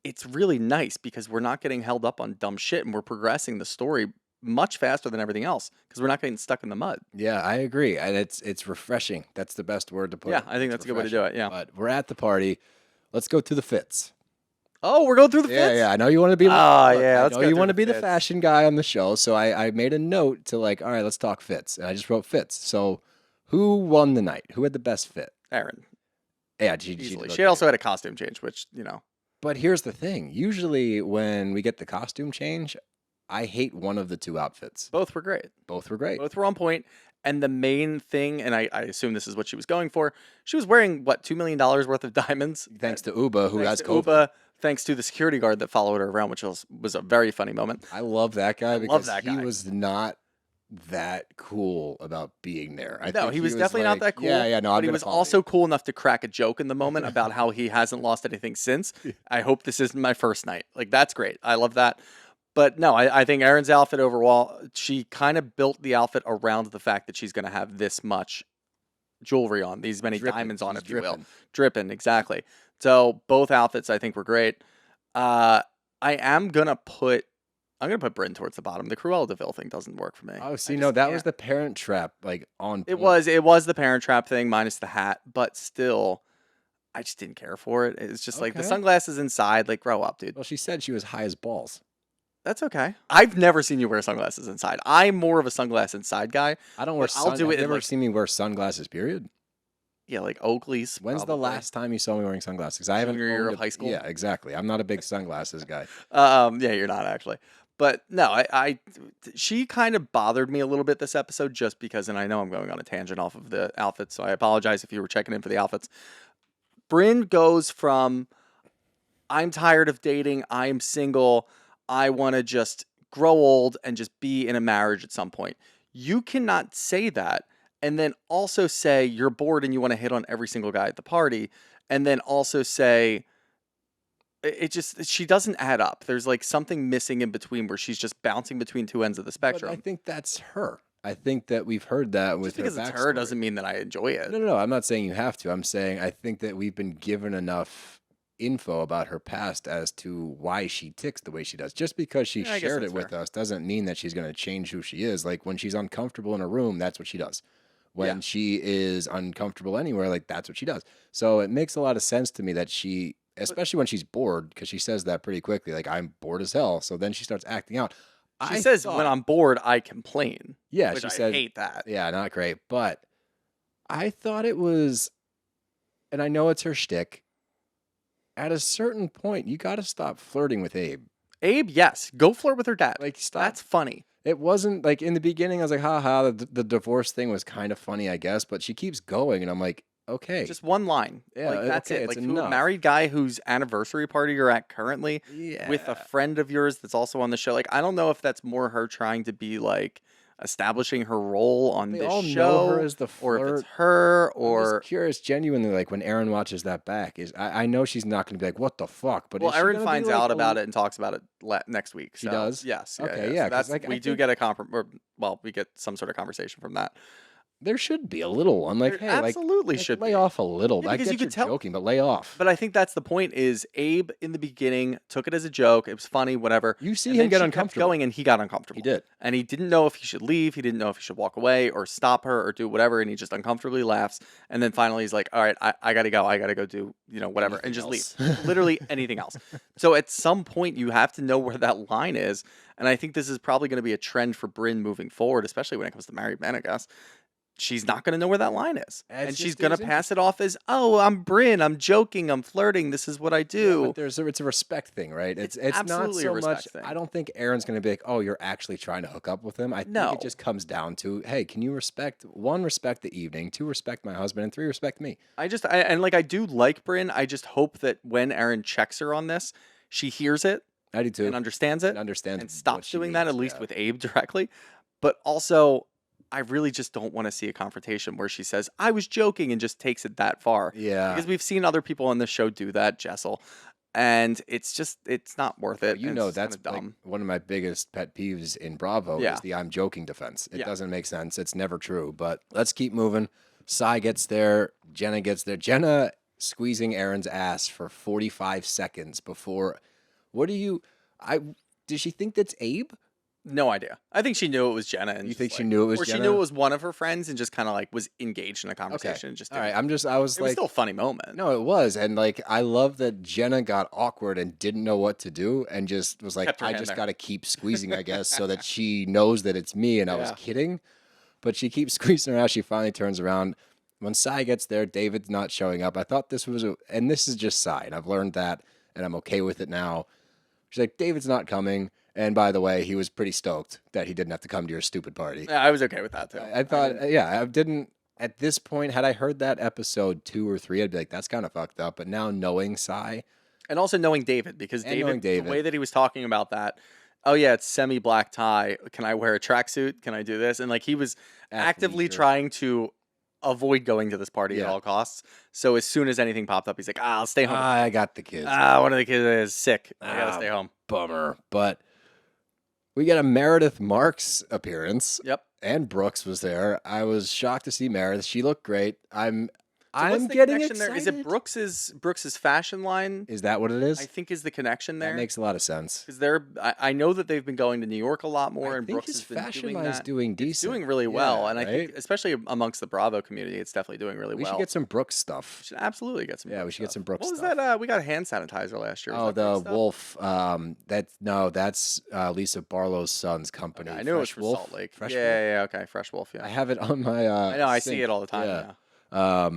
it's really nice because we're not getting held up on dumb shit and we're progressing the story much faster than everything else because we're not getting stuck in the mud. Yeah, I agree. And it's refreshing. That's the best word to put Yeah, it. I think that's a good way to do it. Yeah. But we're at the party. Let's go to the fits. Oh, we're going through the fits? Yeah, I know you want to be. Oh, yeah, I let's know go you through want to the be the fits. fashion guy on the show, so I made a note to like, all right, let's talk fits, and I just wrote fits. So, who won the night? Who had the best fit? Erin. Yeah, Easily. did She also had a costume change, which, you know. But here's the thing: usually when we get the costume change, I hate one of the two outfits. Both were great. Both were great. Both were on point. And the main thing, and I assume this is what she was going for, she was wearing, what, $2 million worth of diamonds? Thanks to Ubah, who has Thanks to COVID. Ubah, thanks to the security guard that followed her around, which was a very funny moment. I love that guy because that he guy. was not that cool about being there. I No, think he was definitely not that cool. Yeah, no, but he was also cool enough to crack a joke in the moment about how he hasn't lost anything since. I hope this isn't my first night. Like, that's great. I love that. But no, I think Erin's outfit overall, she kind of built the outfit around the fact that she's going to have this much jewelry on, these many Dripping. diamonds on, She's if you will. dripping. Dripping, exactly. So both outfits I think were great. I'm gonna put Brynn towards the bottom. The Cruella DeVille thing doesn't work for me. Oh, see, I no, just that was can't. the Parent Trap, like on. It point. was the Parent Trap thing minus the hat, but still, I just didn't care for it. It's just like the Okay. sunglasses inside. Like, grow up, dude. Well, she said she was high as balls. That's okay. I've never seen you wear sunglasses inside. I'm more of a sunglass inside guy. I don't wear. But I'll do it in, Never like- seen me wear sunglasses. Period. Yeah, like Oakley's. When's the probably. last time you saw me wearing sunglasses? I haven't. Junior year owned of high school? Yeah, exactly. I'm not a big sunglasses guy. Yeah, you're not actually. But no, she kind of bothered me a little bit this episode just because, and I know I'm going on a tangent off of the outfits, so I apologize if you were checking in for the outfits. Brynn goes from, I'm tired of dating, I'm single, I want to just grow old and just be in a marriage at some point. You cannot say that and then also say you're bored and you want to hit on every single guy at the party, and then also say, she doesn't add up. There's like something missing in between where she's just bouncing between two ends of the spectrum. But I think that's her. I think that we've heard that with just because it's her doesn't mean that I enjoy it. No. I'm not saying you have to. I'm saying I think that we've been given enough info about her past as to why she ticks the way she does. Just because she shared it with us doesn't mean that she's going to change who she is. Like when she's uncomfortable in a room, that's what she does. When she is uncomfortable anywhere, like that's what she does. So it makes a lot of sense to me that she, especially when she's bored, because she says that pretty quickly, like I'm bored as hell. So then she starts acting out. She says, when I'm bored, I complain. Yeah, which she I said, hate that. Yeah, not great. But I thought it was, and I know it's her shtick, at a certain point, you got to stop flirting with Abe. Abe, yes. Go flirt with her dad. Like, stop. That's funny. It wasn't, like, in the beginning, I was like, haha, the divorce thing was kind of funny, I guess. But she keeps going, and I'm like, okay. Just one line. Yeah, like, that's okay, it. it's Like, enough. a married guy whose anniversary party you're at currently with a friend of yours that's also on the show. Like, I don't know if that's more her trying to be, like, establishing her role on They this all show. know her as the or if flirt. it's her, I'm or... just curious, genuinely, like, when Erin watches that back, I know she's not going to be like, what the fuck? But Well, is she Erin gonna be finds like, out about it and talks about it next week. She so, does? Yes. Okay, yeah, So 'cause, that's, like, I we do think- get a we get some sort of conversation from that. There should be a little one. Like, There hey, absolutely like, should lay be. off a little. Yeah, I because get you could you're tell- joking, but lay off. But I think that's the point is Abe in the beginning took it as a joke. It was funny, whatever. You see And him then get she kept uncomfortable. going and he got uncomfortable. He did. And he didn't know if he should leave. He didn't know if he should walk away or stop her or do whatever. And he just uncomfortably laughs. And then finally he's like, all right, I got to go. I got to go do, whatever. And just else. leave. Literally anything else. So at some point you have to know where that line is. And I think this is probably going to be a trend for Brynn moving forward, especially when it comes to married men, I guess. She's not going to know where that line is. And she's going to pass it off as, oh, I'm Brynn. I'm joking. I'm flirting. This is what I do. Yeah, but it's a respect thing, right? It's not absolutely a so respect much. thing. I don't think Erin's going to be like, oh, you're actually trying to hook up with him. I think No. it just comes down to, hey, can you respect the evening, 2, respect my husband, and 3, respect me. I do like Brynn. I just hope that when Erin checks her on this, she hears it I do too. and understands it And understands and what stops she doing that, needs, at least yeah. with Abe directly. But also, I really just don't want to see a confrontation where she says, I was joking, and just takes it that far. Yeah. Because we've seen other people on this show do that, Jessel. And it's not worth it. You and know, it's that's kinda like dumb. one of my biggest pet peeves in Bravo Yeah. is the I'm joking defense. It Yeah. doesn't make sense. It's never true. But let's keep moving. Sai gets there. Jenna gets there. Jenna squeezing Erin's ass for 45 seconds before. Did she think that's Abe? No idea. I think she knew it was Jenna. And You just, think she like- knew it was or Jenna? she knew it was one of her friends and just kind of like was engaged in a Okay. conversation. And just All right. didn't- I was it was like, still a funny moment. no, it was. And like, I love that Jenna got awkward and didn't know what to do and just was like, Kept her I hand just there. got to keep squeezing, I guess, so that she knows that it's me. And I was Yeah. kidding. But she keeps squeezing her out. She finally turns around. When Sai gets there, David's not showing up. I thought this was and this is just Sai. And I've learned that and I'm okay with it now. She's like, David's not coming. And by the way, he was pretty stoked that he didn't have to come to your stupid party. Yeah, I was okay with that too. I thought, I didn't, at this point, had I heard that episode 2 or 3, I'd be like, that's kind of fucked up. But now knowing Sai, And also knowing David, because And knowing the David. way that he was talking about that, oh yeah, it's semi-black tie. Can I wear a tracksuit? Can I do this? And like he was actively Athleisure. trying to avoid going to this party at Yeah. all costs. So as soon as anything popped up, he's like, I'll stay home. I got the kids. One of the kids is sick. I gotta Ah. stay home. Bummer. But we got a Meredith Marks appearance. Yep. And Brooks was there. I was shocked to see Meredith. She looked great. So what's I'm the getting connection excited. there? Is it Brooks's fashion line? Is that what it is? I think is the connection there. That makes a lot of sense. Because I know that they've been going to New York a lot more, I and think Brooks his has been fashion doing line's that. doing It's decent. doing really well, Yeah, and I think right? especially amongst the Bravo community, it's definitely doing really We well. should get some Brooks stuff. We should absolutely get some. Yeah, we Brooks should get stuff. some Brooks What was stuff. that? We got hand sanitizer last year. Was Oh, that Brooks the stuff? Wolf. That's Lisa Barlow's son's company. I knew it was Fresh from Wolf. Salt Lake. Fresh yeah, okay, Fresh Wolf. Yeah, I have it on my. I know. I see sink. it all the time. Yeah.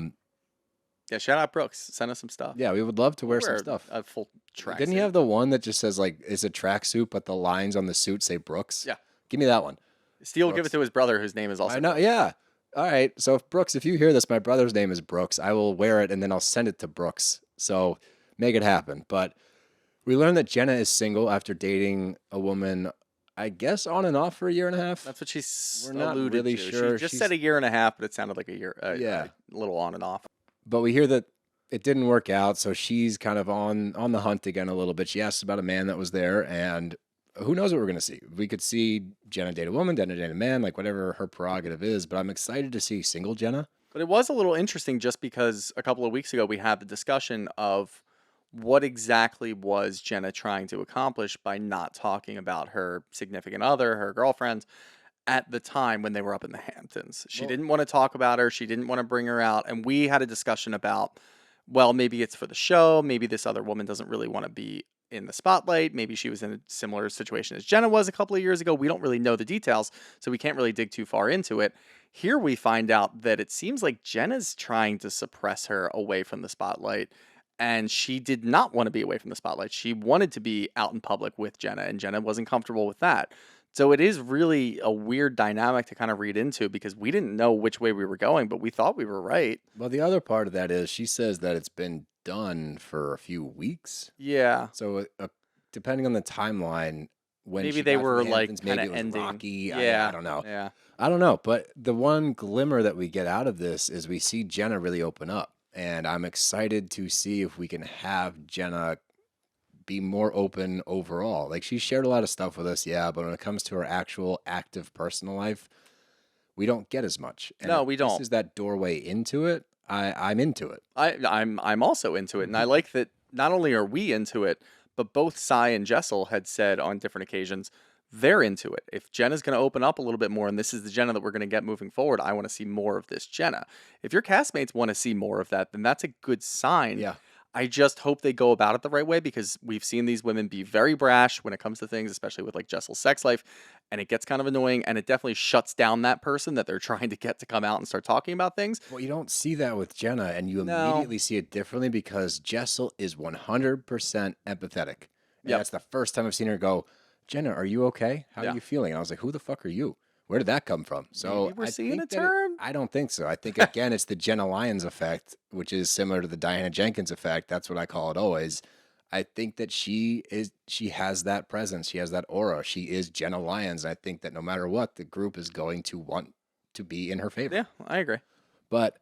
Yeah. Yeah, shout out Brooks. Send us some stuff. Yeah, we would love to wear some stuff. A full track. Didn't he have the one that just says like it's a tracksuit, but the lines on the suit say Brooks? Yeah. Give me that one. Steele will give it to his brother, whose name is also I know, yeah. All right. So if Brooks, if you hear this, my brother's name is Brooks. I will wear it and then I'll send it to Brooks. So make it happen. But we learned that Jenna is single after dating a woman, I guess, on and off for a year and a half. That's what she's We're not alluded really to. sure. She just said a year and a half, but it sounded like a year. Yeah. A little on and off. But we hear that it didn't work out, so she's kind of on the hunt again a little bit. She asked about a man that was there, and who knows what we're going to see. We could see Jenna date a woman, Jenna date a man, like whatever her prerogative is, but I'm excited to see single Jenna. But it was a little interesting just because a couple of weeks ago we had the discussion of what exactly was Jenna trying to accomplish by not talking about her significant other, her girlfriend, at the time when they were up in the Hamptons. She didn't want to talk about her. She didn't want to bring her out. And we had a discussion about, well, maybe it's for the show. Maybe this other woman doesn't really want to be in the spotlight. Maybe she was in a similar situation as Jenna was a couple of years ago. We don't really know the details, so we can't really dig too far into it. Here we find out that it seems like Jenna's trying to suppress her away from the spotlight, and she did not want to be away from the spotlight. She wanted to be out in public with Jenna, and Jenna wasn't comfortable with that. So it is really a weird dynamic to kind of read into because we didn't know which way we were going, but we thought we were right. Well, the other part of that is she says that it's been done for a few weeks. Yeah. So depending on the timeline, when Maybe she they got to were the like Hamptons, kind maybe of it was ending. rocky. Yeah. I don't know. Yeah. I don't know. But the one glimmer that we get out of this is we see Jenna really open up. And I'm excited to see if we can have Jenna be more open overall. Like, she shared a lot of stuff with us, yeah, but when it comes to her actual active personal life, we don't get as much. And No, if we don't. This is that doorway into it. I'm into it. I'm also into it, and I like that not only are we into it, but both Cy and Jessel had said on different occasions they're into it. If Jenna's going to open up a little bit more, and this is the Jenna that we're going to get moving forward, I want to see more of this Jenna. If your castmates want to see more of that, then that's a good sign. Yeah. I just hope they go about it the right way because we've seen these women be very brash when it comes to things, especially with like Jessel's sex life, and it gets kind of annoying, and it definitely shuts down that person that they're trying to get to come out and start talking about things. Well, you don't see that with Jenna, and you immediately see it differently because Jessel is 100% empathetic. And that's the first time I've seen her go, Jenna, are you okay? How are you feeling? And I was like, who the fuck are you? Where did that come from? So Maybe we're seeing think a that turn? I don't think so. I think, again, it's the Jenna Lyons effect, which is similar to the Diana Jenkins effect. That's what I call it always. I think that she has that presence. She has that aura. She is Jenna Lyons. I think that no matter what, the group is going to want to be in her favor. Yeah, I agree. But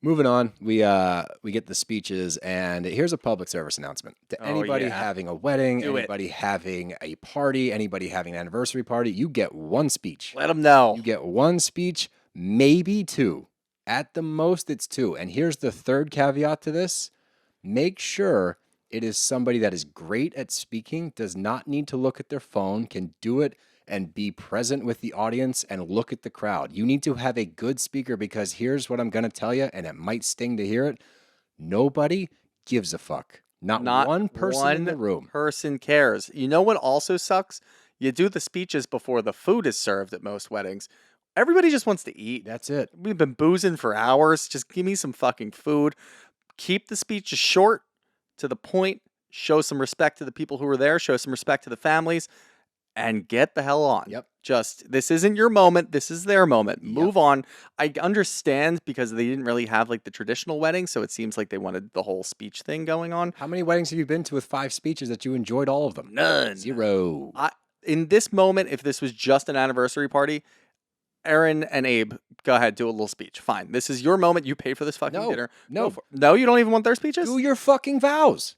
moving on, we get the speeches, and here's a public service announcement to anybody having a wedding, anybody having a party, anybody having an anniversary party. You get one speech. Let them know. You get one speech, maybe two. At the most, it's two. And here's the third caveat to this: make sure it is somebody that is great at speaking, does not need to look at their phone, can do it and be present with the audience and look at the crowd. You need to have a good speaker because here's what I'm going to tell you, and it might sting to hear it. Nobody gives a fuck. Not one person in the room. Person cares. You know what also sucks? You do the speeches before the food is served at most weddings. Everybody just wants to eat. That's it. We've been boozing for hours. Just give me some fucking food. Keep the speeches short, to the point. Show some respect to the people who are there. Show some respect to the families. And get the hell on. Yep. Just, this isn't your moment. This is their moment. Move on. I understand because they didn't really have like the traditional wedding, so it seems like they wanted the whole speech thing going on. How many weddings have you been to with 5 speeches that you enjoyed all of them? None. 0. In this moment, if this was just an anniversary party, Erin and Abe, go ahead, do a little speech. Fine. This is your moment. You pay for this fucking dinner. No. No, you don't even want their speeches? Do your fucking vows.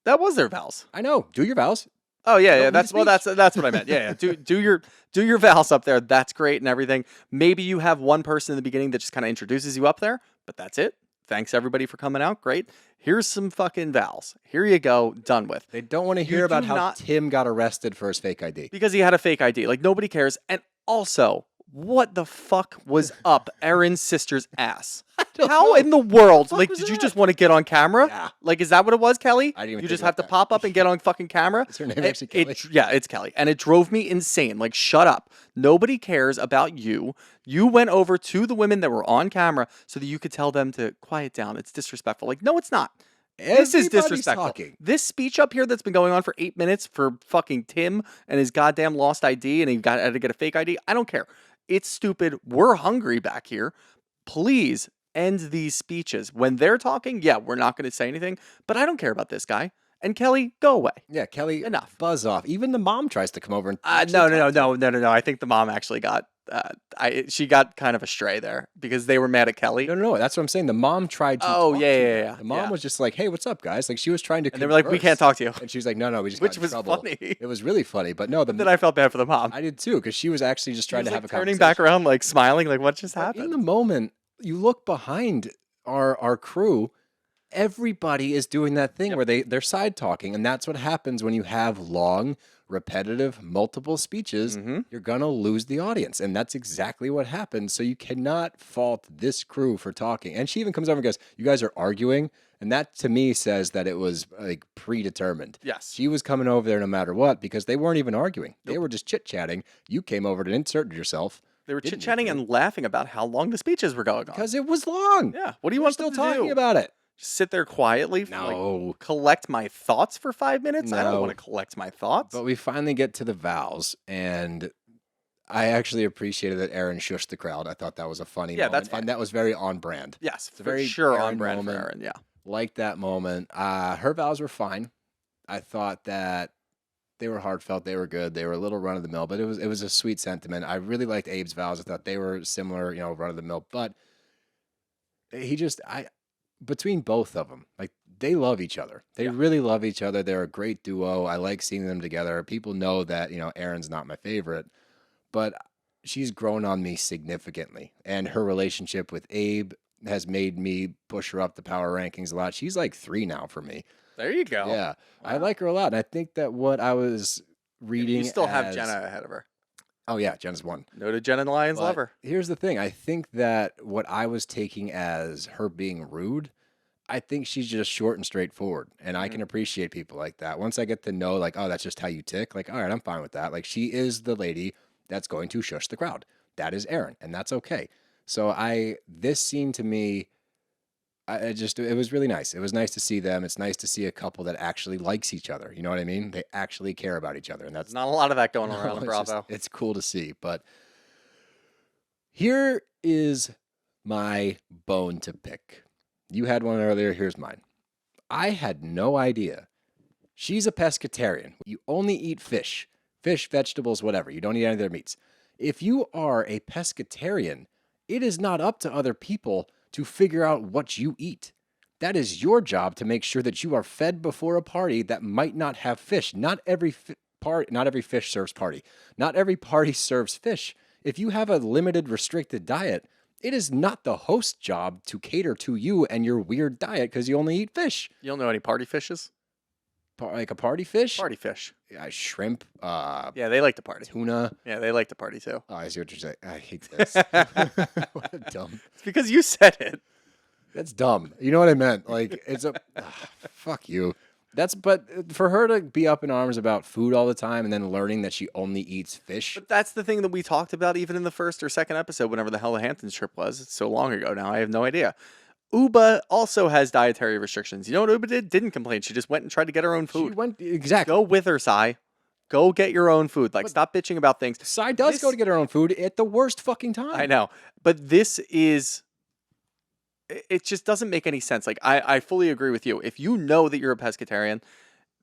That was their vows. I know. Do your vows. Oh yeah. Don't need a That's what I meant. Yeah. Do your vows up there. That's great and everything. Maybe you have one person in the beginning that just kind of introduces you up there, but that's it. Thanks everybody for coming out. Great. Here's some fucking vows. Here you go. Done with. They don't want to hear about how Tim got arrested for his fake ID. Because he had a fake ID. Like, nobody cares. And also, What the fuck was up Erin's sister's ass? How in the world? Like, did you just want to get on camera? Yeah. Like, is that what it was, Kelly? I didn't even You think just about have to that. pop up and get on fucking camera? Is her name actually Kelly? Yeah, it's Kelly. And it drove me insane. Like, shut up. Nobody cares about you. You went over to the women that were on camera so that you could tell them to quiet down. It's disrespectful. Like, no, it's not. This is Everybody's disrespectful. talking. This speech up here that's been going on for 8 minutes for fucking Tim and his goddamn lost ID and had to get a fake ID. I don't care. It's stupid. We're hungry back here. Please end these speeches. When they're talking, yeah, we're not going to say anything, but I don't care about this guy. And Kelly, go away. Yeah, Kelly, Enough. buzz off. Even the mom tries to come over and No. I think the mom actually got, she got kind of astray there because they were mad at Kelly. No. That's what I'm saying. The mom tried to. Oh, talk yeah, to yeah, them. yeah, The mom yeah. was just like, "Hey, what's up, guys?" Like she was trying to. And they were like, "We can't talk to you." And she was like, "No, we just." Which got in was trouble. funny. It was really funny, but no, Then I felt bad for the mom. I did too because she was actually just trying She to was, have a turning conversation. back around, like smiling, like what just But happened? in the moment, you look behind our crew. Everybody is doing that thing where they're side talking, and that's what happens when you have long, repetitive, multiple speeches. You're gonna lose the audience, and that's exactly what happened. So you cannot fault this crew for talking. And she even comes over and goes, "You guys are arguing," and that to me says that it was like predetermined. Yes. She was coming over there no matter what because they weren't even arguing; they were just chit chatting. You came over to insert yourself. They were didn't you, chit-chatting Brynn? and laughing about how long the speeches were going on. Because it was long. Yeah. What do you We're want still them to talking do? about it? Just sit there quietly? No. Collect my thoughts for 5 minutes? I don't No. want to collect my thoughts. But we finally get to the vows, and I actually appreciated that Erin shushed the crowd. I thought that was a funny moment. that's fine. And that was very on brand. Yes, It's a for very sure on Erin brand for moment. Erin, yeah. Like that moment. Her vows were fine. I thought that they were heartfelt. They were good. They were a little run of the mill, but it was a sweet sentiment. I really liked Abe's vows. I thought they were similar, run of the mill. But between both of them, like they love each other. They really love each other. They're a great duo. I like seeing them together. People know that, Erin's not my favorite, but she's grown on me significantly. And her relationship with Abe has made me push her up the power rankings a lot. She's like 3 now for me. There you go. Yeah. I like her a lot. And I think that what I was reading. You still have as- Jenna ahead of her. Oh, yeah. Jenna's 1. No to Jenna and Lions But lover. here's the thing. I think that what I was taking as her being rude, I think she's just short and straightforward. And I can appreciate people like that. Once I get to know, like, oh, that's just how you tick. Like, all right, I'm fine with that. Like, she is the lady that's going to shush the crowd. That is Erin, and that's okay. So this scene to me, it was really nice. It was nice to see them. It's nice to see a couple that actually likes each other. You know what I mean? They actually care about each other. And that's There's not a lot of that going on around it's Bravo. it's cool to see. But here is my bone to pick. You had one earlier. Here's mine. I had no idea. She's a pescatarian. You only eat fish, vegetables, whatever. You don't eat any of their meats. If you are a pescatarian, it is not up to other people to figure out what you eat. That is your job to make sure that you are fed before a party that might not have fish. Not every fish serves party. Not every party serves fish. If you have a limited, restricted diet, it is not the host's job to cater to you and your weird diet because you only eat fish. You don't know any party fishes? Like a party fish? Party fish. Shrimp, Yeah, they like to party. tuna. Yeah, they like to party too. Oh, I see what you're saying. I hate this. What a dumb. It's because you said it. That's dumb. You know what I meant? Like, it's fuck you. But for her to be up in arms about food all the time and then learning that she only eats fish. But that's the thing that we talked about even in the first or second episode, whenever the hell the Hamptons trip was. It's so long ago now. I have no idea. Ubah also has dietary restrictions. You know what Ubah did? Didn't complain. She just went and tried to get her own She food. went exactly. Go with her, Sai. Go get your own food. Like, stop bitching about things. Sai does go to get her own food at the worst fucking time. I know. But this is... It just doesn't make any sense. Like, I fully agree with you. If you know that you're a pescatarian,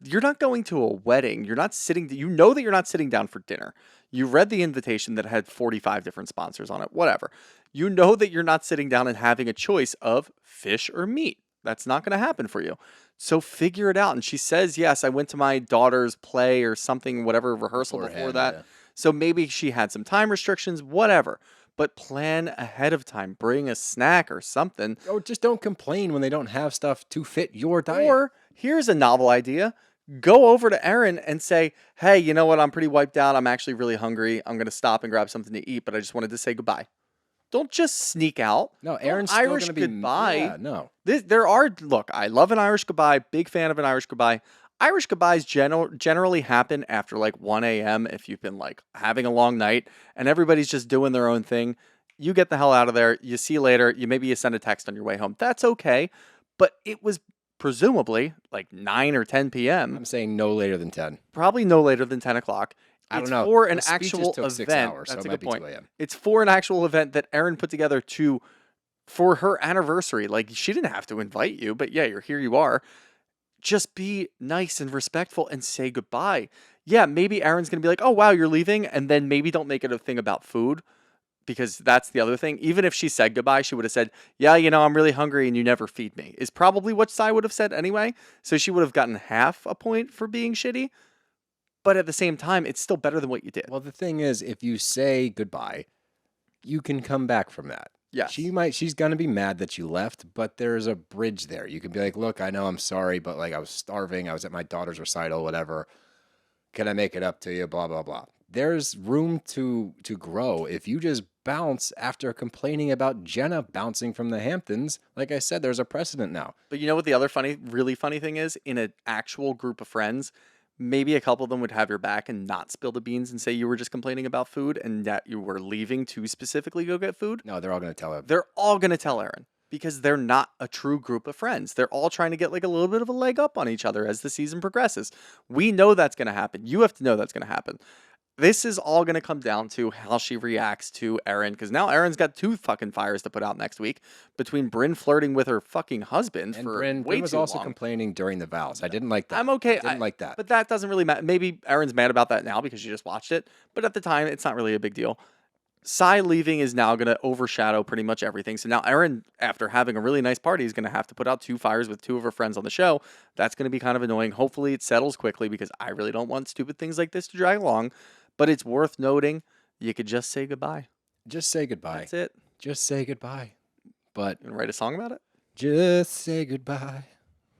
you're not going to a wedding. You're not sitting... You know that you're not sitting down for dinner. You read the invitation that had 45 different sponsors on it. Whatever. You know that you're not sitting down and having a choice of fish or meat. That's not going to happen for you. So figure it out. And she says, yes, I went to my daughter's play or something, whatever, rehearsal before Beforehand, that. yeah. So maybe she had some time restrictions, whatever. But plan ahead of time. Bring a snack or something. Or just don't complain when they don't have stuff to fit your diet. Or here's a novel idea. go over to Erin and say, hey, you know what? I'm pretty wiped out. I'm actually really hungry. I'm going to stop and grab something to eat, but I just wanted to say goodbye. Don't just sneak out. No, Don't Erin's still Irish going to be goodbye. Yeah, no. Look, I love an Irish goodbye. Big fan of an Irish goodbye. Irish goodbyes generally happen after like 1 a.m. if you've been like having a long night and everybody's just doing their own thing. You get the hell out of there. You see you later. Maybe you send a text on your way home. That's okay. But it was presumably like 9 or 10 p.m. I'm saying no later than 10. Probably no later than 10 o'clock. I don't It's know. for an The speeches actual took event. 6 hours, so That's it a might good be point. 2 a.m. It's for an actual event that Erin put together for her anniversary. Like, she didn't have to invite you, but yeah, here you are. Just be nice and respectful and say goodbye. Yeah, maybe Erin's going to be like, oh, wow, you're leaving. And then maybe don't make it a thing about food, because that's the other thing. Even if she said goodbye, she would have said, yeah, I'm really hungry and you never feed me, is probably what Sai would have said anyway. So she would have gotten half a point for being shitty. But at the same time, it's still better than what you did. Well, the thing is, if you say goodbye, you can come back from that. Yes. She's going to be mad that you left, but there's a bridge there. You can be like, look, I know I'm sorry, but like I was starving. I was at my daughter's recital, whatever. Can I make it up to you? Blah, blah, blah. There's room to grow. If you just bounce after complaining about Jenna bouncing from the Hamptons, like I said, there's a precedent now. But you know what the other really funny thing is? In an actual group of friends, maybe a couple of them would have your back and not spill the beans and say you were just complaining about food and that you were leaving to specifically go get food. No, they're all going to tell her. They're all going to tell Erin, because they're not a true group of friends. They're all trying to get like a little bit of a leg up on each other as the season progresses. We know that's going to happen. You have to know that's going to happen. This is all going to come down to how she reacts to Erin, because now Erin's got 2 fucking fires to put out next week between Brynn flirting with her fucking husband And for Brynn way was too also long. complaining during the vows. I didn't like that. I'm okay. I didn't like that. But that doesn't really matter. Maybe Erin's mad about that now because she just watched it. But at the time, it's not really a big deal. Sai leaving is now going to overshadow pretty much everything. So now Erin, after having a really nice party, is going to have to put out 2 fires with 2 of her friends on the show. That's going to be kind of annoying. Hopefully it settles quickly, because I really don't want stupid things like this to drag along. But it's worth noting, you could just say goodbye. Just say goodbye. That's it. Just say goodbye. But You want to write a song about it? just say goodbye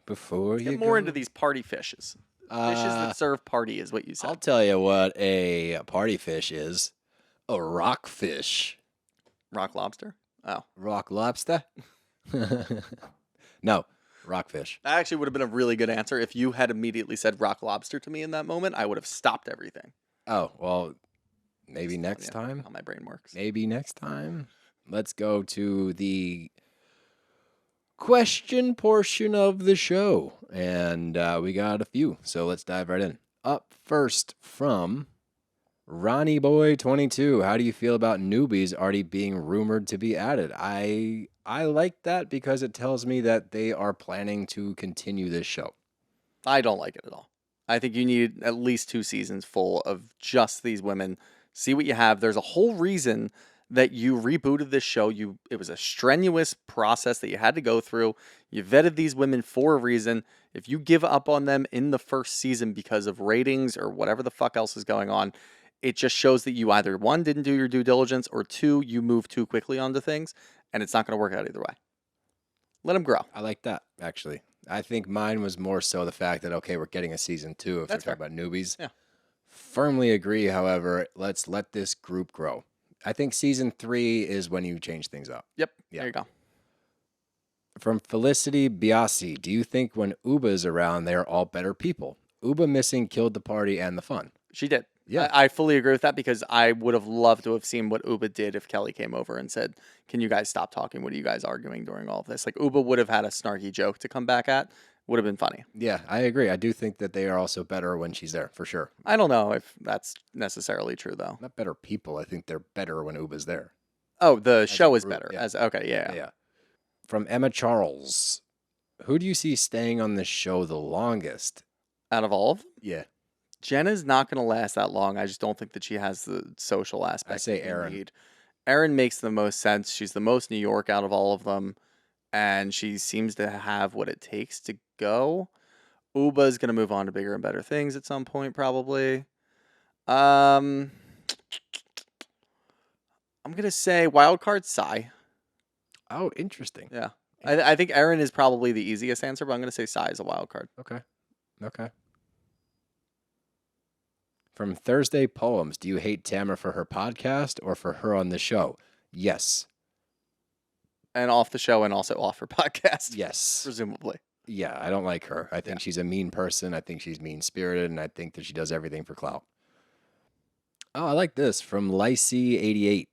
before you Get more go. into these party fishes. Fishes that serve party is what you said. I'll tell you what a party fish is. A rockfish. Rock lobster? Oh. Rock lobster? No, rockfish. That actually would have been a really good answer. If you had immediately said rock lobster to me in that moment, I would have stopped everything. Oh, well, maybe next time. How my brain works. Maybe next time. Let's go to the question portion of the show. And we got a few, so let's dive right in. Up first from Ronnie Boy 22. How do you feel about newbies already being rumored to be added? I like that because it tells me that they are planning to continue this show. I don't like it at all. I think you need at least 2 seasons full of just these women. See what you have. There's a whole reason that you rebooted this show. It was a strenuous process that you had to go through. You vetted these women for a reason. If you give up on them in the first season because of ratings or whatever the fuck else is going on, it just shows that you either, 1, didn't do your due diligence, or 2, you moved too quickly onto things, and it's not going to work out either way. Let them grow. I like that, actually. I think mine was more so the fact that, okay, we're getting a season 2 if That's we're talking about newbies. Yeah. Firmly agree, however, let's let this group grow. I think season 3 is when you change things up. Yep. Yeah. There you go. From Felicity Biasi, do you think when Ubah is around, they're all better people? Ubah missing killed the party and the fun. She did. Yeah. I fully agree with that, because I would have loved to have seen what Ubah did if Kelly came over and said, can you guys stop talking? What are you guys arguing during all of this? Like, Ubah would have had a snarky joke to come back at. Would have been funny. Yeah, I agree. I do think that they are also better when she's there, for sure. I don't know if that's necessarily true, though. Not better people. I think they're better when Ubah's there. Oh, the show a is group, better. yeah. Okay, yeah. Yeah. From Emma Charles, who do you see staying on this show the longest? Out of all of them, Yeah. Jenna's not going to last that long. I just don't think that she has the social aspect. I say that you Erin. need. Erin makes the most sense. She's the most New York out of all of them, and she seems to have what it takes to go. Ubah's going to move on to bigger and better things at some point, probably. I'm going to say wildcard Sai. Oh, interesting. Yeah. I think Erin is probably the easiest answer, but I'm going to say Sai is a wild card. Okay. From Thursday Poems, do you hate Tamara for her podcast or for her on the show? Yes. And off the show and also off her podcast. Yes. Presumably. Yeah, I don't like her. I think she's a mean person. I think she's mean-spirited, and I think that she does everything for clout. Oh, I like this. From Lycee88.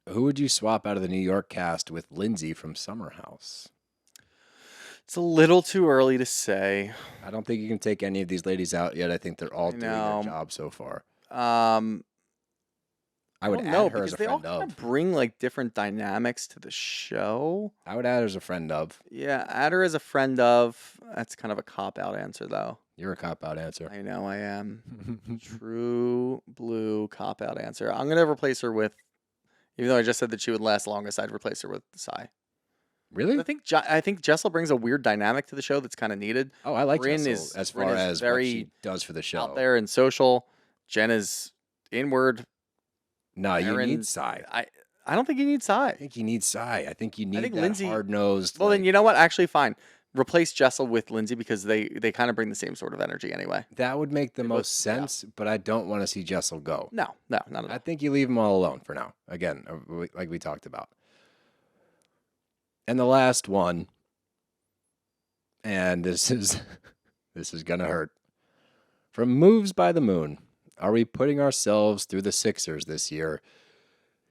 Who would you swap out of the New York cast with Lindsay from Summer House? It's a little too early to say. I don't think you can take any of these ladies out yet. I think they're all doing their job so far. I would add her as a they all friend kind of. of bring like different dynamics to the show. I would add her as a friend of. Yeah, add her as a friend of. That's kind of a cop-out answer, though. You're a cop-out answer. I know I am. True blue cop-out answer. I'm going to replace her with, even though I just said that she would last longest, I'd replace her with Sai. Really? I think Jessel brings a weird dynamic to the show that's kind of needed. Oh, I like Brynn Jessel as far as what she does for the show. Out there and social. Jenna's inward. No, you Erin, need Sai. I don't think you need Sai. I think you need Sai. I think you need that Lindsay, hard-nosed. Well, then you know what? Actually, fine. Replace Jessel with Lindsay because they kind of bring the same sort of energy anyway. That would make the most sense, but I don't want to see Jessel go. No, not at all. I think you leave them all alone for now. Again, like we talked about. And the last one, and this is gonna hurt. From Moves by the Moon, are we putting ourselves through the Sixers this year?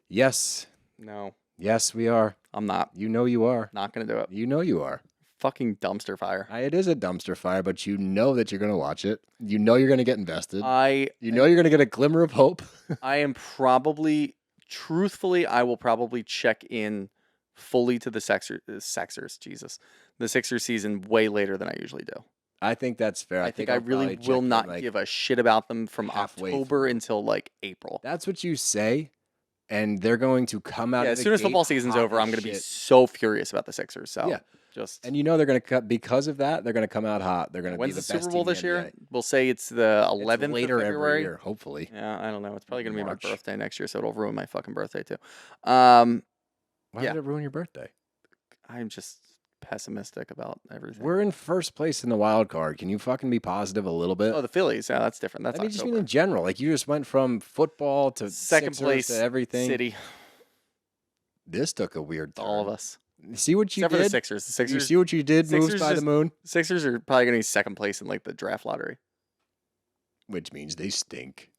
Yes. No. Yes, we are. I'm not. You know you are. Not gonna do it. You know you are. Fucking dumpster fire. It is a dumpster fire, but you know that you're gonna watch it. You know you're gonna get invested. You know you're gonna get a glimmer of hope. I am probably, truthfully, I will probably check in fully to the Sixers season way later than I usually do. I think that's fair. I think I really will not give a shit about them from October until like April. That's what you say, and they're going to come out. As soon as football season's over, I'm going to be so furious about the Sixers. So and you know they're going to cut because of that. They're going to come out hot. They're going to be when's the the best Super Bowl team in this the year? NBA. We'll say it's the 11th It's later of February. every year, hopefully. Yeah, I don't know. It's probably going to be my March. birthday next year, so it'll ruin my fucking birthday too. Why did it ruin your birthday? I'm just pessimistic about everything. We're in first place in the wild card. Can you fucking be positive a little bit? Oh, the Phillies. Yeah, that's different. That's I mean, just October. mean in general. Like you just went from football to Second Sixers place to everything. City. This took a weird turn. All of us. See what you Except did? for the Sixers. The Sixers. You see what you did? Moves by the moon. Sixers are probably going to be second place in like the draft lottery. Which means they stink.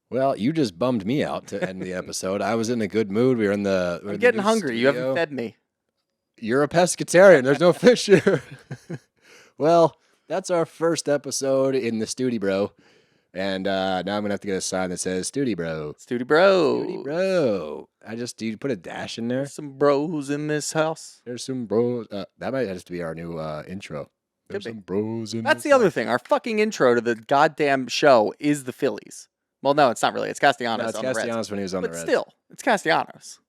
Well, you just bummed me out to end the episode. I was in a good mood. We were in the. I'm getting hungry. You haven't fed me. You're a pescatarian. There's no fish here. Well, that's our first episode in the Studi Bro. And now I'm going to have to get a sign that says Studi Bro. Studi Bro. Studi Bro. Do you put a dash in there? There's some bros in this house. There's some bros. That might have to be our new intro. There's some bros in That's this the other thing. Our fucking intro to the goddamn show is the Phillies. Well, no, it's not really. It's Castellanos. No, it's on the Reds. Castellanos when he was on the Reds. But still, it's Castellanos.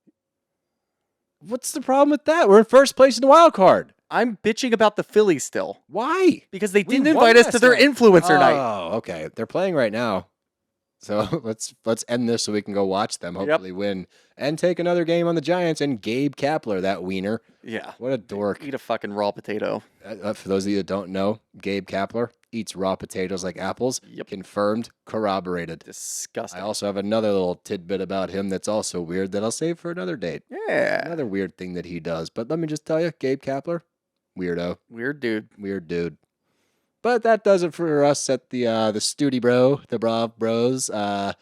What's the problem with that? We're in first place in the wild card. I'm bitching about the Phillies still. Why? Because they We didn't won invite us to last their night. influencer night. Oh, okay. They're playing right now. So let's end this so we can go watch them, hopefully win, and take another game on the Giants and Gabe Kapler, that wiener. Yeah. What a dork. Eat a fucking raw potato. For those of you that don't know, Gabe Kapler eats raw potatoes like apples. Yep. Confirmed, corroborated. Disgusting. I also have another little tidbit about him that's also weird that I'll save for another date. Yeah. Another weird thing that he does. But let me just tell you, Gabe Kapler, weirdo. Weird dude. Weird dude. But that does it for us at the Studi Bro, the BravBros.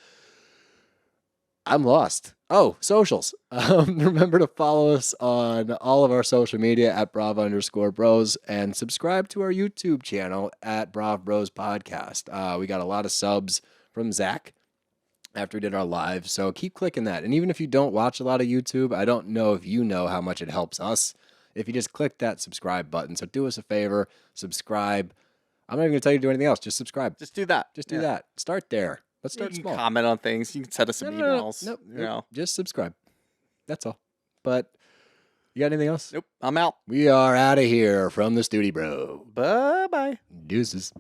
I'm lost. Oh, socials. Remember to follow us on all of our social media at Brav_Bros and subscribe to our YouTube channel at BravBros Podcast. We got a lot of subs from Zach after we did our live, so keep clicking that. And even if you don't watch a lot of YouTube, I don't know if you know how much it helps us if you just click that subscribe button. So do us a favor, subscribe. I'm not even going to tell you to do anything else. Just subscribe. Just do that. Just do that. Start there. Let's start You can small. comment on things. You can send us some emails. Nope. You know. Just subscribe. That's all. But you got anything else? Nope. I'm out. We are out of here from the Studi Bro. Bye-bye. Deuces.